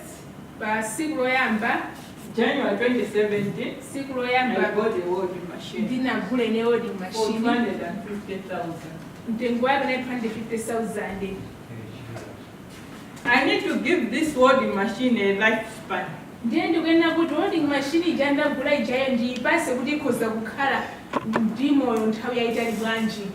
pa siku loyamba January 2017, siku I loyamba got a welding machine ndinagula ine welding for machine 250,000. mtengo wake na 250,000. I need to give this welding machine a lifespan. ndiye ndikuyenera kuti welding machine ija ndagula ijayo ndiyipase kuti ikhoza kukhala ndi moyo nthawi yayitali bwanji.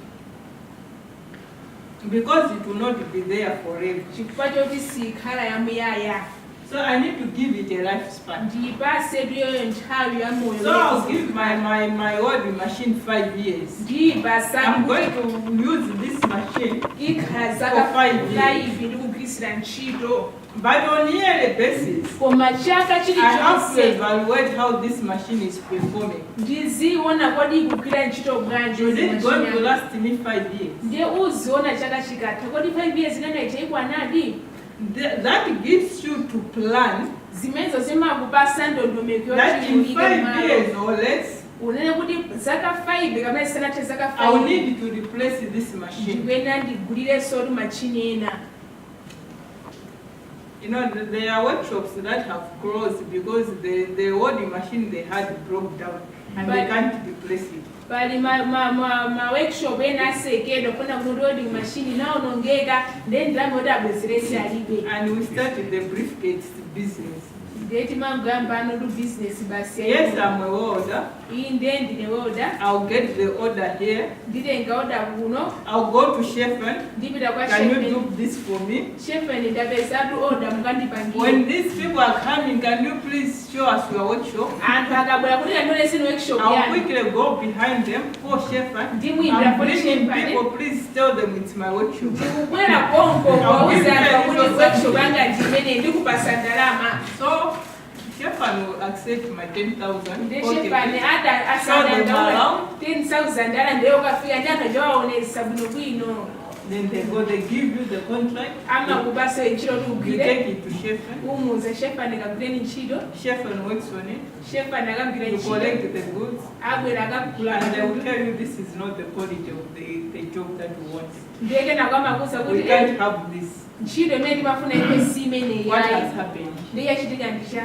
Because it will not be there forever. chifukwa choti sikhala yamuyaya. So I need to give it a lifespan. ndiyipase tuyoyo nthawi ya moyo. So I'll give my welding machine 5 years. ndiyipasa I'm going to use this machine, ikhala For zaka 5 years. 5 ndikugwirisira ntchito. but on yearly basis, koma chaka I have to chilichonse evaluate how this machine is performing. ndiziona kodi ikugwira ntchito bwanji. Is it going to last me 5 years? ndiye uziona chaka chikatha kodi 5 years inanaita ikwanadi. That gives you to plan zimenezo zimakupasa ndondomeko that in 5 years malo. or less, unene kuti zaka 5 kapena zisanathe zaka I will 5 need to replace this machine. ndikuyenera ndigulirenso kuti machini ena. You know, there are workshops that have closed because the welding machine they had broke down and they But- can't replace it. pali ma workshop ena asekedwa kufuna kuti welding machine inaonongeka ndiye ndalama kuti abwezerese alibe. And we started the briefcase business. ndeti mangamba no do business basi Yes, I'm a order. inde ndine order I'll get the order here. nditenga order kuno I'll go to Shepherd. ndipita kwa Can you shefen do this for me? shefen ndapeza atu order mukandipangira When these people are coming, can you please show us your workshop? anthu akabwera kuti kandole sino workshop I'll yani quickly go behind them, call Shepherd. ndimuyindira I'm pole bringing shepherd people, please tell them it's my workshop. ndikubwera konko kwauza anthu kuti workshop anga ndimene ndikupasa ndalama So, Shepherd will accept my 10,000. nde Okay. shefani Show them asandandaula around. 10,000 ala ndeyo kafika ndi anthu ajawaonesa bwino bwino Then they go, they give you the contract. amakupasa ntchito You tiugwire take it to Shepherd. umuza shefani akagwireni ntchito Shepherd works on it. shefani akagwira You ntchito collect the goods. abwera akagula And they will katundu tell you this is not the quality of the job that you want. ndiyeke nakwamakuza We kuti can't have this. ntchito imene timafuna ife si imeneyi What ayi has happened? ndiyachitika ndicha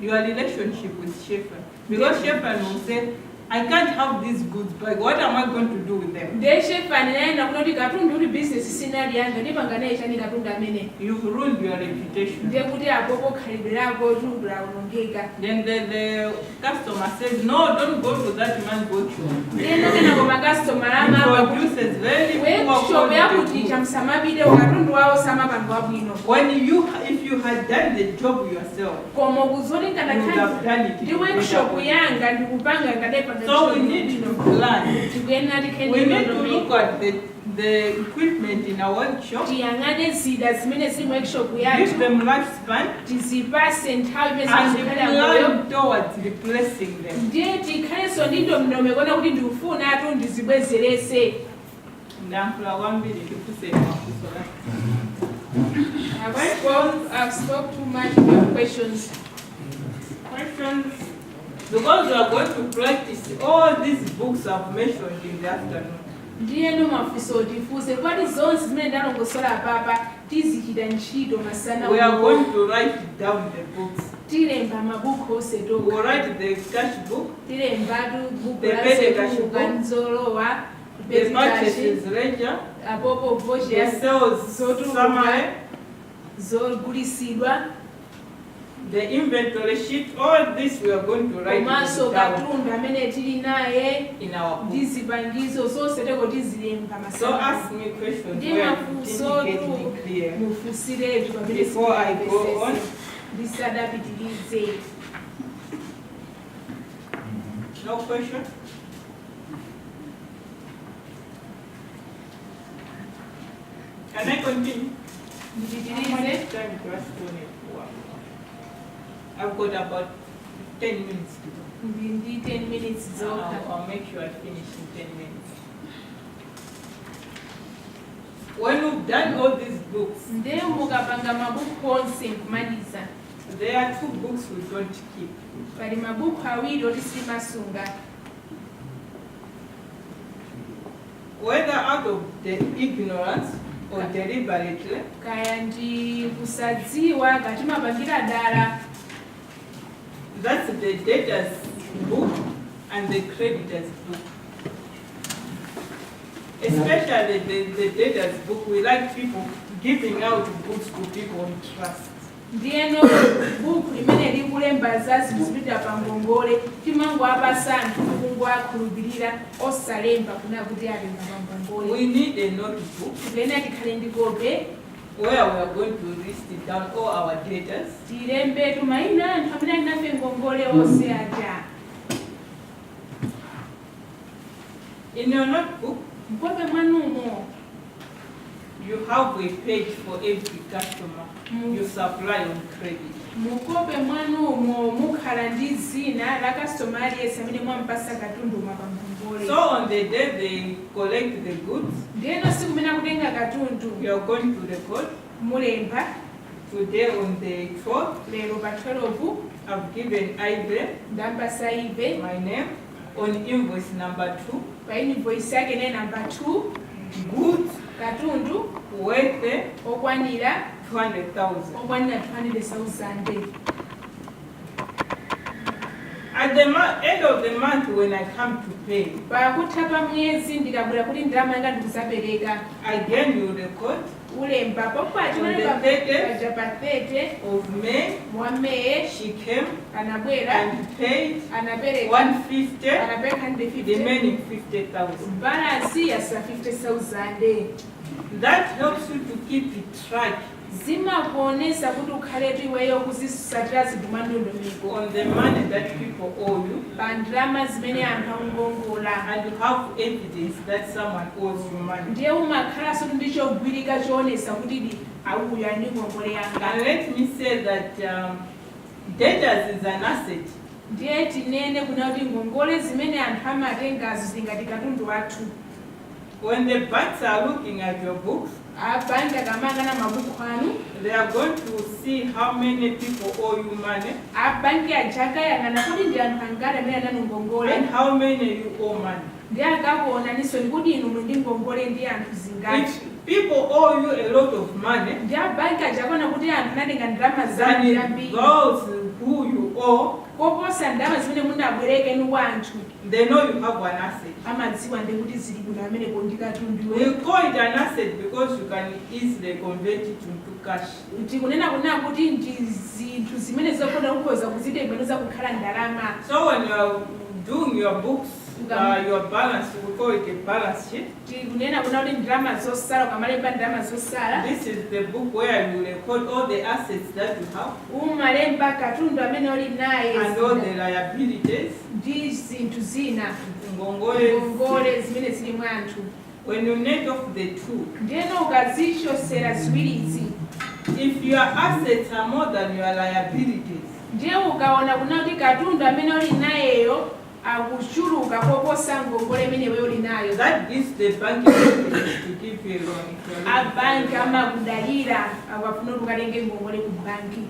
Your relationship with Shepherd. Because Shepherd will say, I can't have these goods, but what am I going to do with them? ndiye shefani naye kuti katundu kuti business sinali yanga ndipanga naye chani katundu amene You've ruined your reputation. ndiye kuti apopo khalidwe lako tundula unongeka Then the customer says, no, don't go to that man's workshop. ndiye nokenako makastomala He amapa produces very poor workshop quality yakuticha goods. musamapite ukatundu wawo samapanga wabwino If you had done the job yourself, koma kuzolingana you would have done it. ndi in a better workshop way. yanga ndikupanga ngadepanga So we need to plan. tikuyena We need to look at the equipment in our workshop, tiyang'ane zida zimene zili mu workshop give yathu them lifespan, tizipase nthawi imene and zikhala moyo plan towards replacing them. ndiye tikhalenso ndindo mnomekona kuti ndikufuna atu ndizibwezerese Ndampula wambiri tikusema kusola. I've spoke too much about questions. Questions? Because we are going to practice all these books I've mentioned in the afternoon. ndiye nomafunso tifunse kwati zonse zimene ndalongosola papa tizichita ntchito masana We are uno. going to write down the books. tilemba mabuku onse We toka will write the cash book, tilembatu buku The pete cash lasetuka book, nzolowa the pete kashi purchases ledger, apopo the vocha sales Zotuka. summary, zogulisidwa the inventory sheet. All this we are going to write komanso it down katundu amene tili naye in our book. ndi zipangizo zonse teko tizilemba So masana ask me questions ndiye where it mafunso didn't get me tu clear. mufusiretu pamene Before I go on. ndisadapitilize. No question? Can I continue? Ndipitilize. Time to ask Tony. I've got about 10 minutes to go. ndi 10 minutes zokha. I'll make sure I finish in 10 minutes. When we've done all these books, ndiye mukapanga mabuku onse nkumaliza there are 2 books we don't keep. pali mabuku awiri oti simasunga Whether out of the ignorance or deliberately, kaya ndi kusadziwa kati mapangira dala that's the debtor's book and the creditor's book. Especially the debtor's book, we like people giving out books to people on trust. ndiyeno buku limene likulemba zazi zipita pa ngongole timango apasanthu kungu akhulupirira osalemba kuna kuti alemba pa ngongole We need a notebook tipena tikhale ndi kope where we are going to list it down all our debtors. tilembetu mayina anthu amene ali nafe ngongole onse aja In your notebook, mkope mwanumo you have a page for every customer you supply on credit. mukope mwanumo mukhala ndi zina la customer aliyese amene mwampasa katundu pa ngongole So on the day they collect the goods, ndiyeno siku mene akutenga katundu you are going to record. mulemba Today on the 12th, lero pa 12 I've given Ibe ndampasa ive my name on invoice number 2, pa invoice yake ne namba 2 goods katundu worth okwanira 200,000. okwanira 200,000 At the end of the month when I come to pay, pakutha pa mwezi ndikabwera kuti ndalama yanga ndikuzapereka again you record ulemba popati On the 30th pa 30 of May, mwa Mei she came anabwera and paid anapereka 150, anapereka 150 remaining 50,000. balance yasa 50,000 That helps you to keep it track zimakuonesa kuti ukhaletu iweyo kuzisatira zidumandondomeko on the money that people owe you, pa ndalama zimene anthu akungongola and you have evidence that someone owes you money. ndiye umakhalanso ndi chogwirika choonesa kuti di auya ndi ngongole yanga And let me say that debtors is an asset. ndiye tinene kuna kuti ngongole zimene anthu amatengazo zingati katundu wathu When the banks are looking at your books, abanki akamangana mabuku anu they are going to see how many people owe you money abanki ajakayang'ana kuti ndi anthu angati amene ananu ngongole and how many you owe money. ndiye akakuonaniso ndi kuti inu muli ndi ngongole ndi anthu zingati If people owe you a lot of money, ndi abanki ajakuona kuti anthu anatenga ndalama then zanu zambiri those who you owe, koposa ndalama zimene munabwereke ni anthu they know you have an asset. amadziwa ndi kuti zili kuno ameneko ndi katundu We call it an asset because you can easily convert it into cash. tikunena kunena kuti ndi zinthu zimene zokhoda kukhoza kuzitembenuza kukhala ndalama So when you are doing your books, your balance, we call it a balance sheet. tikunena kuna kuti ndalama zosala ukamalemba ndalama zosala This is the book where you record all the assets that you have umalemba katundu amene uli naye and all the liabilities. ndi zinthu zina Ngongole. ngongole zimene zili mwa anthu When you net off the two, ndiyeno ukazichosera ziwirizi if your assets are more than your liabilities, ndiye ukaona kuna kuti katundu amene uli nayeyo akuchuluka koposa ngongole imene iweyo uli nayo that gives the bank confidence to give you a loan. If you are abanki amakudalira akafuna kuti ukatenge ngongole ku banki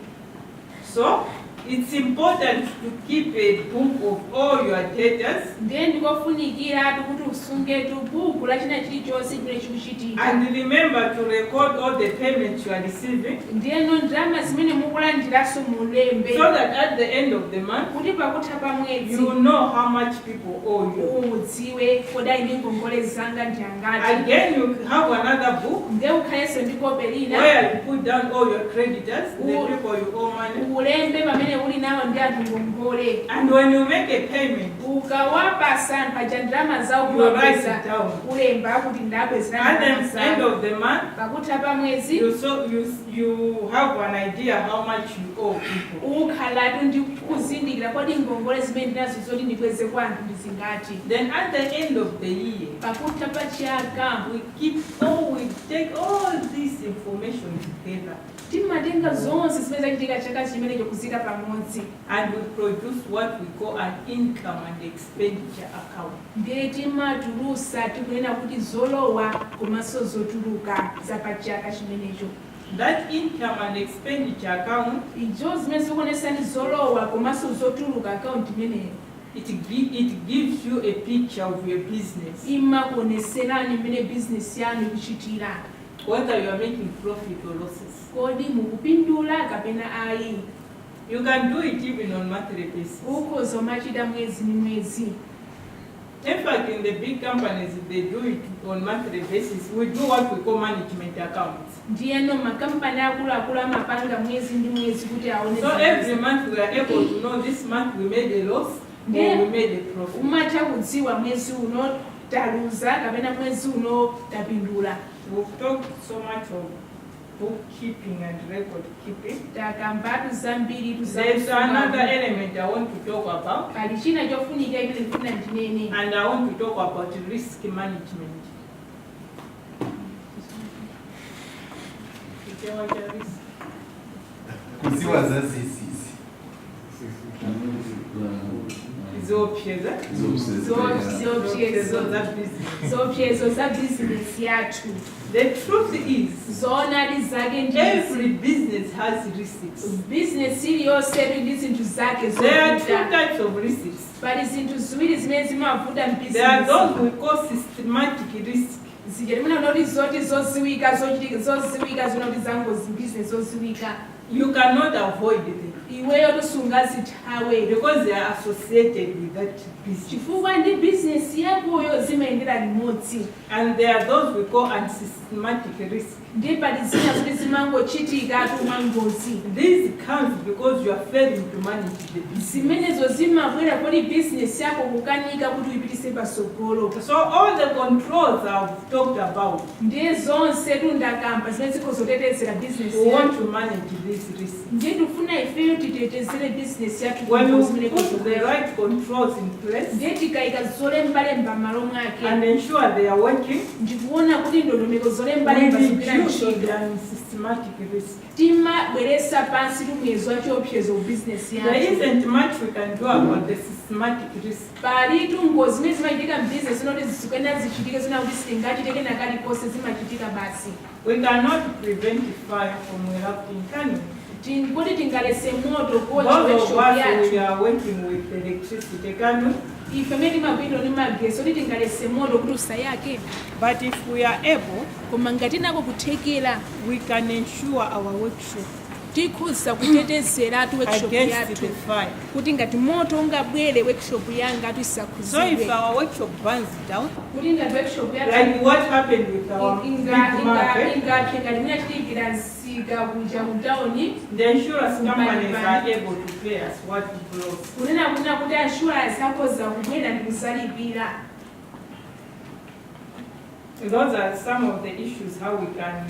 So it's important to keep a book of all your debtors ndiye ndikofunikira kuti usunge buku la china chilichonse chimene chikuchitika and remember to record all the payments you are receiving ndiyeno ndalama zimene mukulandiranso mulembe so that at the end of the month kuti pakutha pa mwezi you know how much people owe you. udziwe kodi ine ngongole zanga ndi angati Again, you have another book ndiye ukhalenso ndi kope lina where you put down all your creditors, the people you owe money. ulembe pamene uli nawo ndi anthu ngongole And when you make a payment, ukawapasa anthu aja ndalama zawo you write kuwapeza it down. ulemba kuti ndabwezera At ndalama the end zawo of the month, pakutha pa mwezi you have an idea how much you owe people. ukhalatu ndi kuzindikira kodi ngongole zimene ndinazo zoti ndikweze kwa anthu ndi zingati Then at the end of the year, pakutha pa chaka we take all this information together timatenga zonse zimene zachitika chaka chimenecho kuzika pamodzi and we produce what we call an income and expenditure account. ndiye timatulusa tikunena kuti zolowa komanso zotuluka za pa chaka chimenecho That income and expenditure account, izo zimene zikuonesa ndi zolowa komanso zotuluka akaunti imeneyo it gives you a picture of your business, imakuoneserani mmene bizinesi yanu ikuchitira whether you are making profit or losses. kodi mukupindula kapena ayi You can do it even on monthly basis. ukhoza umachita mwezi ni mwezi In fact, in the big companies, they do it on monthly basis. We do what we call management accounts. ndiyeno makampani akuluakulu amapanga mwezi ndi mwezi kuti aone So every month we are able to know this month we made a loss or we made a profit. umatha kudziwa mwezi uno taluza kapena mwezi uno tapindula We've talked so much of bookkeeping and record keeping. takambatu zambiri There's another element I want to talk about, pali china chofunika imene ndifuna ndinene and I want to talk about risk management. kuziwa zazisizi zopyezo za bizinesi yathu The truth is, zoonadi zake every business has risks. bizinesi iliyonse ndi zinthu zake There are two zovuta types of risks. pali zinthu ziwiri zimene zimavuta There are mbizinesi those we call systematic risk. zija timene unoti zoti zoziwika zoziwika zinoti zangozi bizinesi zoziwika You cannot avoid them. iweyo tusunga zithawe because they are associated with that business. chifukwa ndi bizinesi yakoyo zimayendera limodzi. And there are those we call unsystematic risk. Ndi pali zina zoti zimangochitika mwangozi. This comes because you are failing to manage the business. Zimenezo zimabwera poli bizinesi yako kukanika kuti uyipitise pasogolo. So all the controls I've talked about, Ndiye zonse tundakamba zimene zikhozotetezera bizinesi we want yako. to manage this risk. Ndiye tufuna ifeyo titetezere bizinesi yathu When we zimene put the right controls in place ndiye tikayika zolembalemba m'malo mwake and ensure they are working, ndikuona kuti ndondomeko we zolembalemba zikugwira reduce ntchito. the unsystematic risk. Timabweresa pansi tumwezo wachiopsezo ku bizinesi There yathu. isn't much we can do about the systematic risk. Palitu ngozi zimene zimachitika mbizinesi noti zikuyenda zichitike zina kuti sitingachitike nakalikonse zimachitika basi. We cannot prevent fire from erupting, can we? Kuti tingalese moto Those of kuwachipesho us yathu. we are working with electricity, can we? Ife mene timagwira ndi magesi kuti tingalese moto kuti usayake. But if we are able, Koma ngati nako kuthekera we can ensure our workshop tikhoza kutetezeratu workshop against yathu. the fire. Kuti ngati moto ungabwere workshop yanga So if tusakhuzidwe. our workshop burns down, Kuti ngati workshop like yathu what happened with our big market, ingaphe ngati munachitikira nsika kuja mutauni the insurance companies are able to pay us what we lost. kunena kuna kuti insurance akhoza kubwera ndi kuzalipira. Those are some of the issues how we can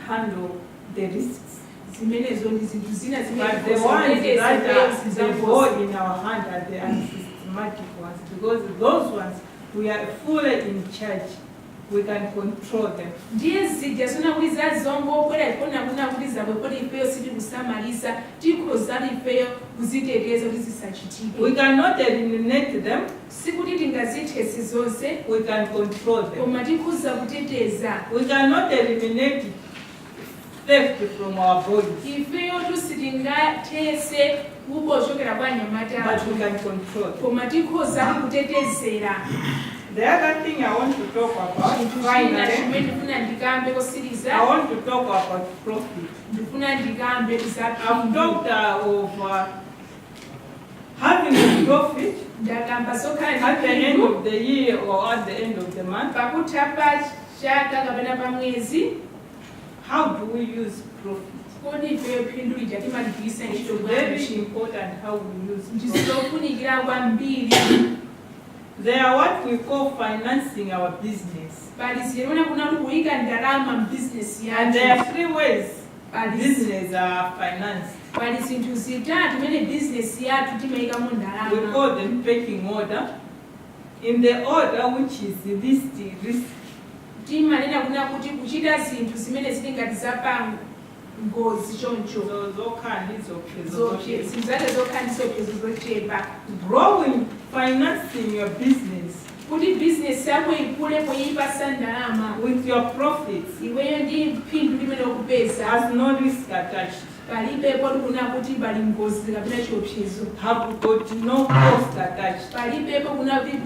handle the risks. Zimenezo ndi zinthu zina zimene But the ones that are the ball in our hand are the unsystematic ones, because those ones we are fully in charge. We can control them. ndiye zija zina kuti zazongokwera ikona kuna kuti zabwepoti ifeyo sitikusamalisa tikhoza ifeyo kuziteteza kuti zisachitike. We cannot eliminate them, Sikuti tingazithese zonse we can control them. koma tikhoza kuteteza. We cannot eliminate theft from our bodies, Ifeyo tusitingathese kubochokera kwa but nyamata we can control them. koma tikhoza kutetezera. The other thing I want to talk about, China finally, chimene ndifuna ndikambe kosiriza I want to talk about profit. ndifuna ndikambe I've zaphindu. talked of having a profit Ndakamba zokhala at the end ndiphindu of the year or at the end of the month. pakutha pa chaka kapena pa mwezi. How do we use profit? Kodi ifeyo phindu lija timaligwiritsa It's ntchito very bwanji. important how we use profit. Ndizofunikira kwambiri. They are what we call financing our business. Pali zirona kuna kuti kuyika ndalama mbizinesi And there yathu. are three ways Pali business are financed. pali zinthu zitatu imene bizinesi yathu timayikamo We ndalama. call them pecking order. In the order which is risk. Timanena kuna kuti kuchita zinthu zimene zili ngati zapanga ngozi choncho. Zinthu zake zokhala ndi zopsezo zochepa. Growing, financing your business Kuti bizinesi yako ikule poyipasa ndalama. with your profits Iweyo ndi phindu limene ukupeza. has no risk attached. Palibepo tikuna kuti pali ngozi kapena chiopsezo. Have got no cost attached. Palibepo kuna kuti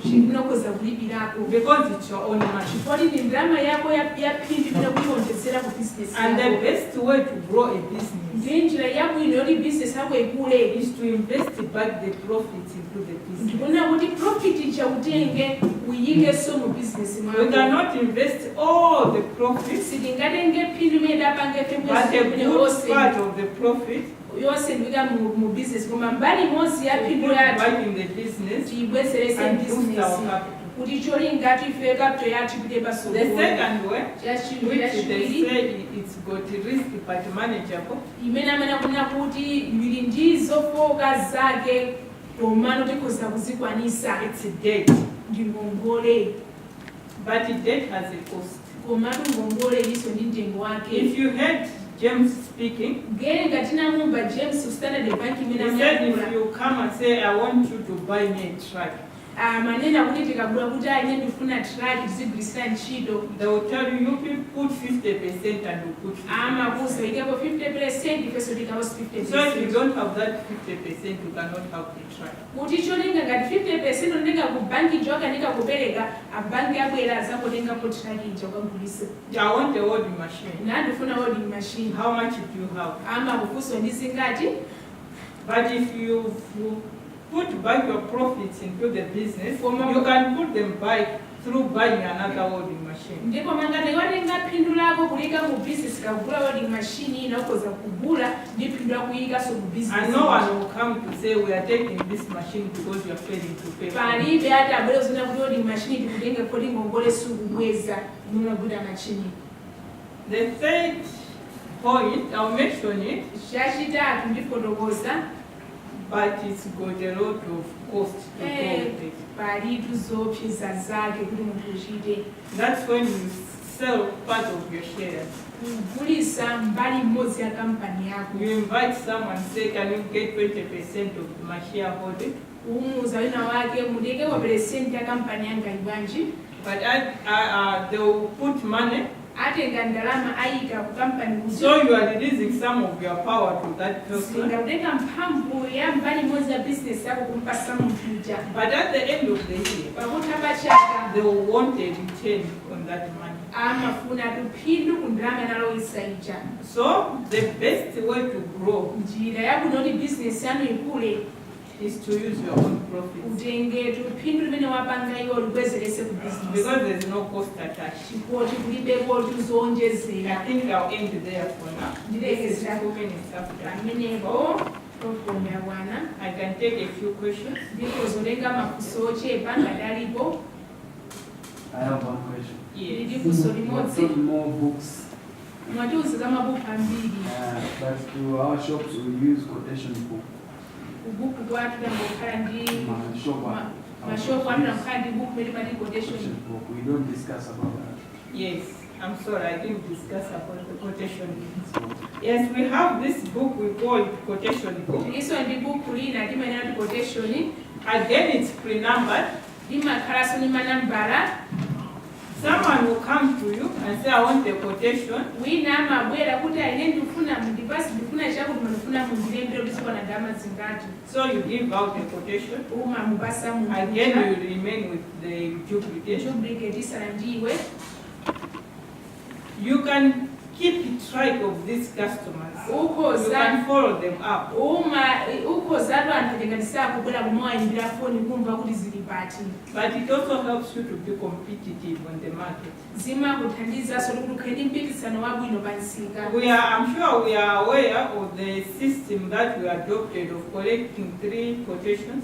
chinokhoza kulipirako. Because it's your own money. Chifukwa ndi ndalama yako ya phindu imene kuyiwonjezera ku bizinesi And the yako. best way to grow a business Ndiye njira yabwino yoti bizinesi yako ikule. is to invest back the profits into the business. Ndikuona kuti profit chautenge uyikeso mu bizinesi We mwako. cannot invest all the profits, Sitingatenge phindu imene dapange but a pemwe good yonse part of the profit yonse ndika mu bizinesi koma mbali imodzi ya we phindu put yathu back in the business tiyibweserese and boost our bizinesi capital. kuti cholinga ife capital yathu ipite The pasogolo. second way, which they Chachiwiri say it's got risk but manageable, imene amene kuna kuti ili ndi zofoka zake komano tikhoza kuzikwanisa it's debt. ndi ngongole. But debt has a cost. Komatu ngongole iso ndi mtengo wake. If you heard James speaking, Ngere ngatinamumva James ku Standard Bank imene he said if amuyakula. you come and say, I want you to buy me a truck, manena kuti tikabula kuti ine ndifuna truck tizigwirisira ntchito They will tell you, you people put 50% and you put 50%. amakuza ikepo 50% ifeso tikaposi So if you 50%. don't have that 50%, you cannot have the track. kuti cholinga ngati 50% onenga ku banki joka ndikakupereka abanki abwera azakotengapo truck ija ukagulisa I want a holding machine. nandifuna holding machine How much do you have? amakufunso ndizingati. But if you put back your profits into the business, For my- you can put them back through buying another holding machine. ndipo mangati watenga phindu lako kulika mu business kagula holding machine ina ukoza kugula ndi phindu lakuyikaso mu business. And no one will come to say, we are taking this machine because you are failing to pay for it. palibe ati abwere uzina kuti holding machine tikutenge kodi ngongole sukubweza munogula machine. The third point, I'll mention it, chachitatu ndifotokoza but it's got a lot of cost to go with it. palitu zopseza zake kuti munthu uchite That's when you sell part of your shares. kugulisa mbali mmodzi ya kampani yako. You invite someone, say, can you get 20% of my shareholding? umuza wina wake mutengeko peresenti ya kampani yanga ibwanji But they will put money, atenga ndalama ayika ku kampani kuti so you are releasing some of your power to that person. singakutenga mphamvu ya mbali mmodzi ya business yako kumpasa munthu uja But at the end of the year, pakutha chaka they will want a return on that money. amafuna tuphindu ku ndalama yanalowesa ija. So the best way to grow njira yabwino kuti business yanu ikule is to use your own profits, utenge tuphindu limene wapanga iwo libwezerese ku business because there is no cost attached. chipoti kulibeko tuzonjezera. I think I'll end there for now. This is 2 minutes after. pamenepo program ya bwana I can take a few questions. ndipo zolenga mafunso ochepa ngati alipo. I have one question. Yes. Lili funso limodzi What more books? mwatiuza za mabuku ambiri But to our shops we use quotation book. kubuku kwatu tambokhala ndi My shop. mashopu atu tamkhala ndi buku mene pali quotation. Quotation book. We don't discuss about that. Yes. I'm sorry, I didn't discuss about the quotation. So, Yes, we have this book we call quotation book. iso ndi buku lina limenera ndi quotation Again, it's pre-numbered. limakhalaso ndi manambala. Someone will come to you and say, I want a quotation. wina amabwera kuti aine ndifuna mundipasi ndifuna chakuti mandifuna mundilembere kuti sikwana ndalama zingati So you give out a quotation. umamupasa Again, munthu you remain with the duplication. duplicate isala ndiwe. You can keep track of these customers. You can follow them up. ukhozatu anthu atenganisira kubwera kumawayimbira foni kumva kuti zili pati. But it also helps you to be competitive on the market. zimakuthandizaso kuti ukhale ndi mpikisano wabwino pa msika. I'm sure we are aware of the system that we adopted of collecting 3 quotations.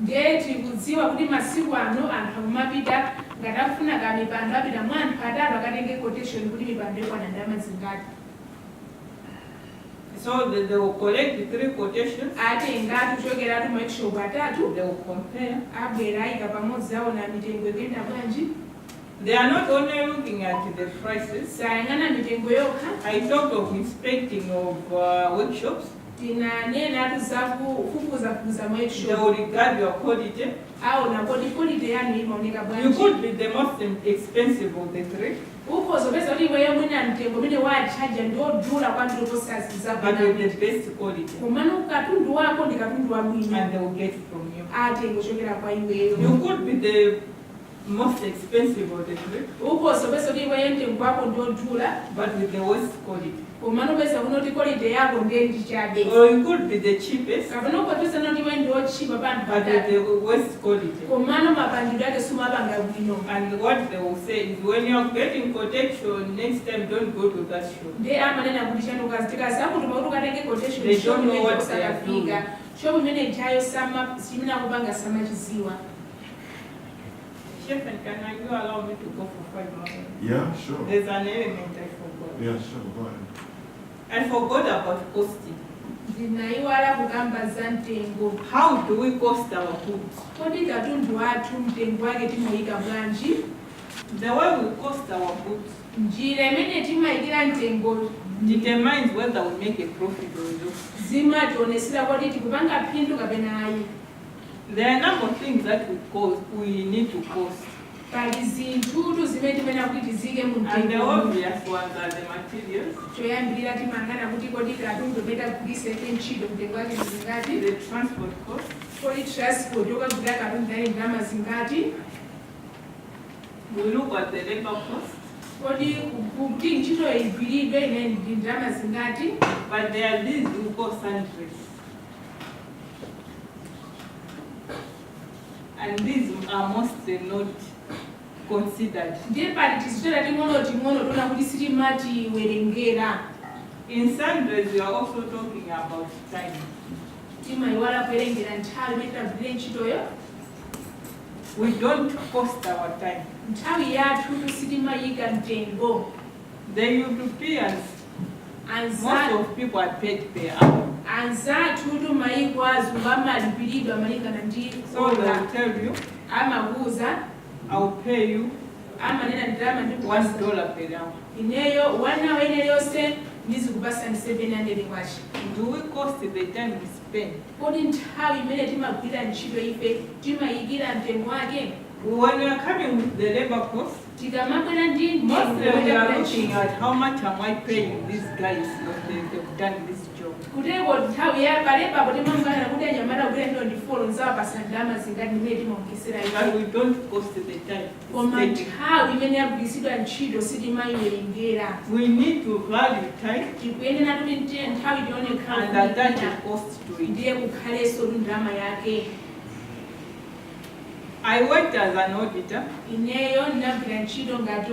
ndiye tikudziwa kuti masiku ano anthu akumapita ngati akufuna ka mipando apita mwa anthu atatu akatenge quotation kuti mipando ikwana ndalama zingati. So they will collect 3 quotations. atengatu chokeratu maikishopu atatu They will compare. abwera ayika pamodzi aona mitengo ikuyenda bwanji. They are not only looking at the prices. sayang'ana mitengo yokha. I talked of inspecting of workshops. tinanenatu zakufufuzafufuza They maikishopu will regard your quality. aona kodi quality yanu imaoneka You bwanji. could be the most expensive of the 3, ukhozopeza kuti iweyo mwina mtengo umene wachaja ndiodula kwambiri but with posazizabwana the best quality. komano katundu wako ndi katundu wabwino And they will get from you. atenga kuchokera kwa iweyo. You could be the most expensive of the 3, ukhozopeza kuti iweyo mtengo wako ndiodula but with the worst quality. komano peza kunoti quality yako ndiye ndichabe. Or you could be the cheapest, kapena ukhozopeza noti iwe ndiochipa panthu but with patatu the worst quality. komano mapangidwe ake sumapanga bwino. And what they will say is, when you are getting quotation, next time don't go to that shop. ndiye amanena kuti chanu tikazakutuma kuti ukatenge quotation They shop don't know imene what they are usakafika shop imene ichayo simina kupanga samachiziwa. Chef, and can you allow me to go for 5 more minutes? Yeah, sure. There's an element I forgot. Yeah, sure. Go ahead. I forgot about costing. ndinayiwala kukamba za mtengo. How do we cost our goods? kodi katundu wathu mtengo wake timoyika bwanji. The way we cost our goods njira imene timayikira mtengo determines whether we make a profit or not. zimationesera kuti tikupanga phindu kapena ayi. There are a number of things that we need to cost. pali zinthu zimene timene kuti tizike mu And the mtengo obvious ones are the materials, choyambirira timangana kuti kodi katundu umene tagwirisire ntchito mtengo wake mzingati, the transport cost, kodi transport yokagwira katundu ali ndalama zingati, we look at the labor cost, kodi kuti ntchito igwiridwe ine ndi ndalama zingati. but there are these we call sundries. And these are mostly not considered. Ndiye pali tizitola ting'ono tona kuti sitimatiwerengera. In sundries, we are also talking about time. Timayiwala kuwerengera nthawi imene tagwirire ntchitoyo. We don't cost our time. Nthawi yathu sitimayika mtengo. The Europeans, most Anzathu of people are paid per hour. tumayiko azungu amalipiridwa malingana ndi So they ola. will tell you, Amakuza I'll pay you amanena ndalama ndi $1 per hour. ineyo 1 hour iliyonse ndizikupasa ndi 700 kwacha. Do we cost the time we spend? Kodi nthawi imene timagwira ntchito ife timayikira mtengo wake. When we are coming with the labor cost, Tikamabwera ndi mostly we are looking ntchito. at how much am I paying these guys when they've done this job. Kuteko nthawi ya palepapo timamvana kuti anyamata kugwira ntchito ndi folo nzawapasa ndalama zingati imene timaongesera But ife. we don't cost the time. Koma Instead, nthawi imene yagwiritsidwa ntchito sitimayiwerengera. we need to value time Tikuyenera kuti nthawi tionekha and attach a cost to it. ndiye kukhalenso ndi ndalama yake. I worked as an auditor, Ineyo ndinagwira ntchito ngati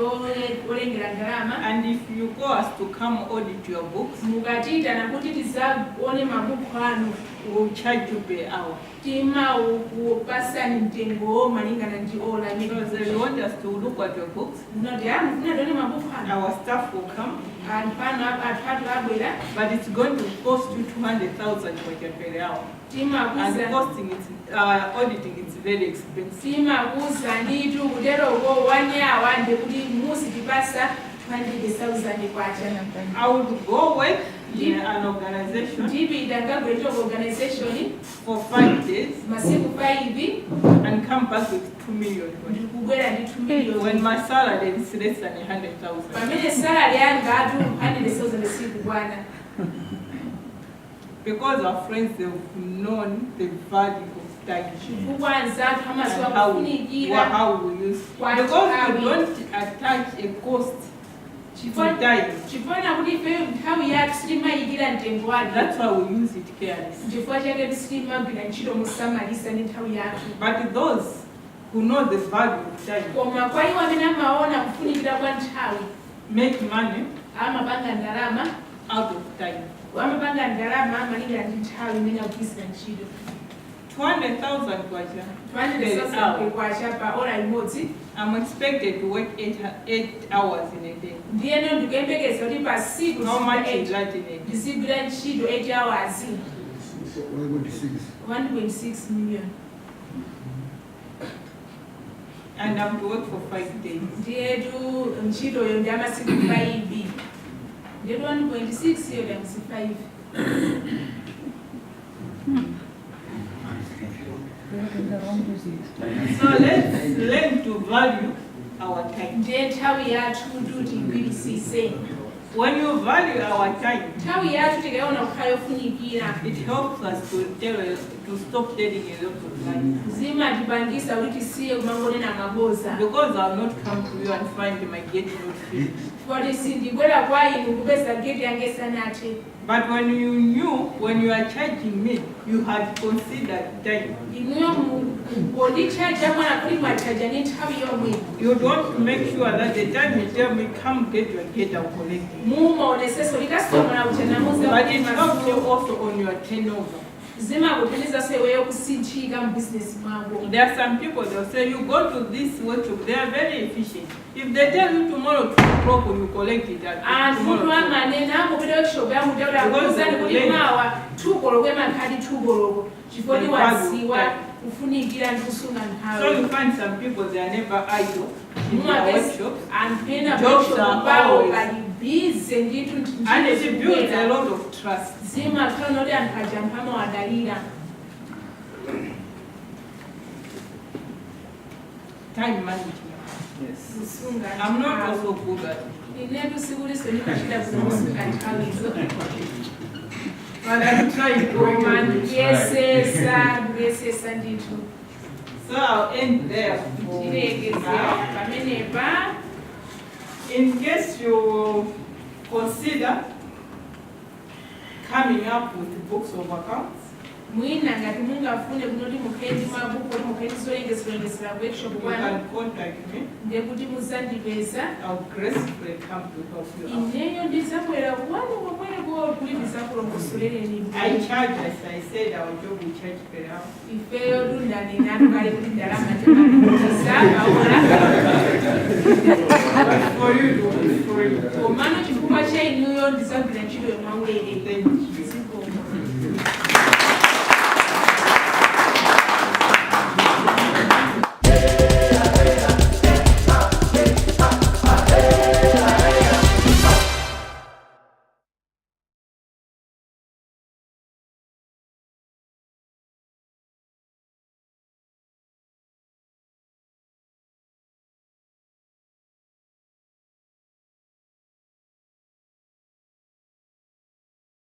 olengera ndalama. and if you call us to come audit your books, Mukatiyitana kuti tizaone mabuku anu, we will charge you per hour. timawupasani mtengo malingana ndi ola imene Because they want us to look at your books, noti amufuna tione mabuku anu. our staff will come, Anthu pano atatu abwera but it's going to cost you 200,000 per hour. And timakuza costing it, auditing is very expensive. timakuza nditu kuteroko 1 hour ndikuti muzitipasa 200,000 kwacha. I would go work in an organization Ndipita ngagwera organization for 5 days masiku 5 and come back with 2 million. ndikubwera ndi 2 When million. my salary is less than 100,000. Pamene salary yanga atu 100,000 sikukwana. Because our friends, they've known the value of time. Chifukwa anzathu And amaziwa how kufunikira we use. What Because how we we- don't attach a cost to time. chifukwa kuti ife nthawi yathu sitimayikira mtengo wake. That's why we use it carelessly. Chifukwa chake sitimagwira ntchito mosamalisa ndi nthawi yathu. But those who know the value of time Koma kwa iwo amene amaona kufunikira kwa nthawi make money amapanga ndalama, out of time. amapanga ndalama malingana ndi nthawi imene akugwirisira ntchito. 200,000 kwacha. 200,000 kwacha pa ola imodzi. I'm expected to work 8 hours in a day. Ndiyeno ndikuyembekeza kuti pa siku How much is that in a day? ndizigwira ntchito 8 hours 1.6. 1.6 million. And I'm to work for 5 days. Ndiyetu ntchitoyo ndi amasiku 5. Ndiyetu 1.6 yo ndi amasiku 5. So let's learn to value our time. Ndiye nthawi yathu kuti igwirisise. When you value our time, Nthawi yathu tikayiona kukhala yofunikira. it helps us to stop telling a lot of lies. Zimatipangisa kuti tisiye kumangonena maboza. Because I'll not come to you and find my gate not filled. Kodi sindibwera kwa inu kupeza gate yange sanathe. But when you knew, when you are charging me, you had considered time. Inuyo pondichaja mwana kuti mwachaja ni nthawi yomwe. You don't make sure that the time you tell me, come get your gate, I'll collect it. Mumaoneseso likasomera kuchanamuza But it helps you also on your turnover. zimakuthandiza seweyo kusinthika mu business mwako. There are some people, they'll say, you go to this workshop, they are very efficient. If they tell you tomorrow 2 o'clock, you collect it at Anthu tomorrow. amanena angopita workshop yamutaura kuzani kuti mawa tukoloko emakhali tukoloko chifukwa waziwa kufunikira ndi kusunga So nthawi. you find some people, they are never idle in their workshops. Anthu ena Jobs workshop are pawo always- kali busy nditu And it builds a lot of trust. zimakhala noti anthu aja mpama wadalira. time management. Yes. kusunga I'm not nthawi. also good at it. Ine tusikuliso ndimachita kuno kusunga nthawizo. But I'm trying to work Koma on it. ndikuyesesa ndithu. So I'll end there. for Tiregeze now. pamenepa. In case you consider coming up with books of accounts, Mwina ngati mungafune kunoti mukhale mabuku kuti mukhale zoyengezerangesera workshop you kwanu can contact me. ndekuti muzandipeza. I'll gracefully come to help you out. Ineyo ndizabwera kwanu komweko kuti ndizakulongosolereni. I charge, as I said, our job will charge per hour. Ifeyo tundanena tukale kuti ndalama timanisaba For you to be free. komano chifukwa cha inuyo ndizagwira ntchito yomwe ulere. Thank you.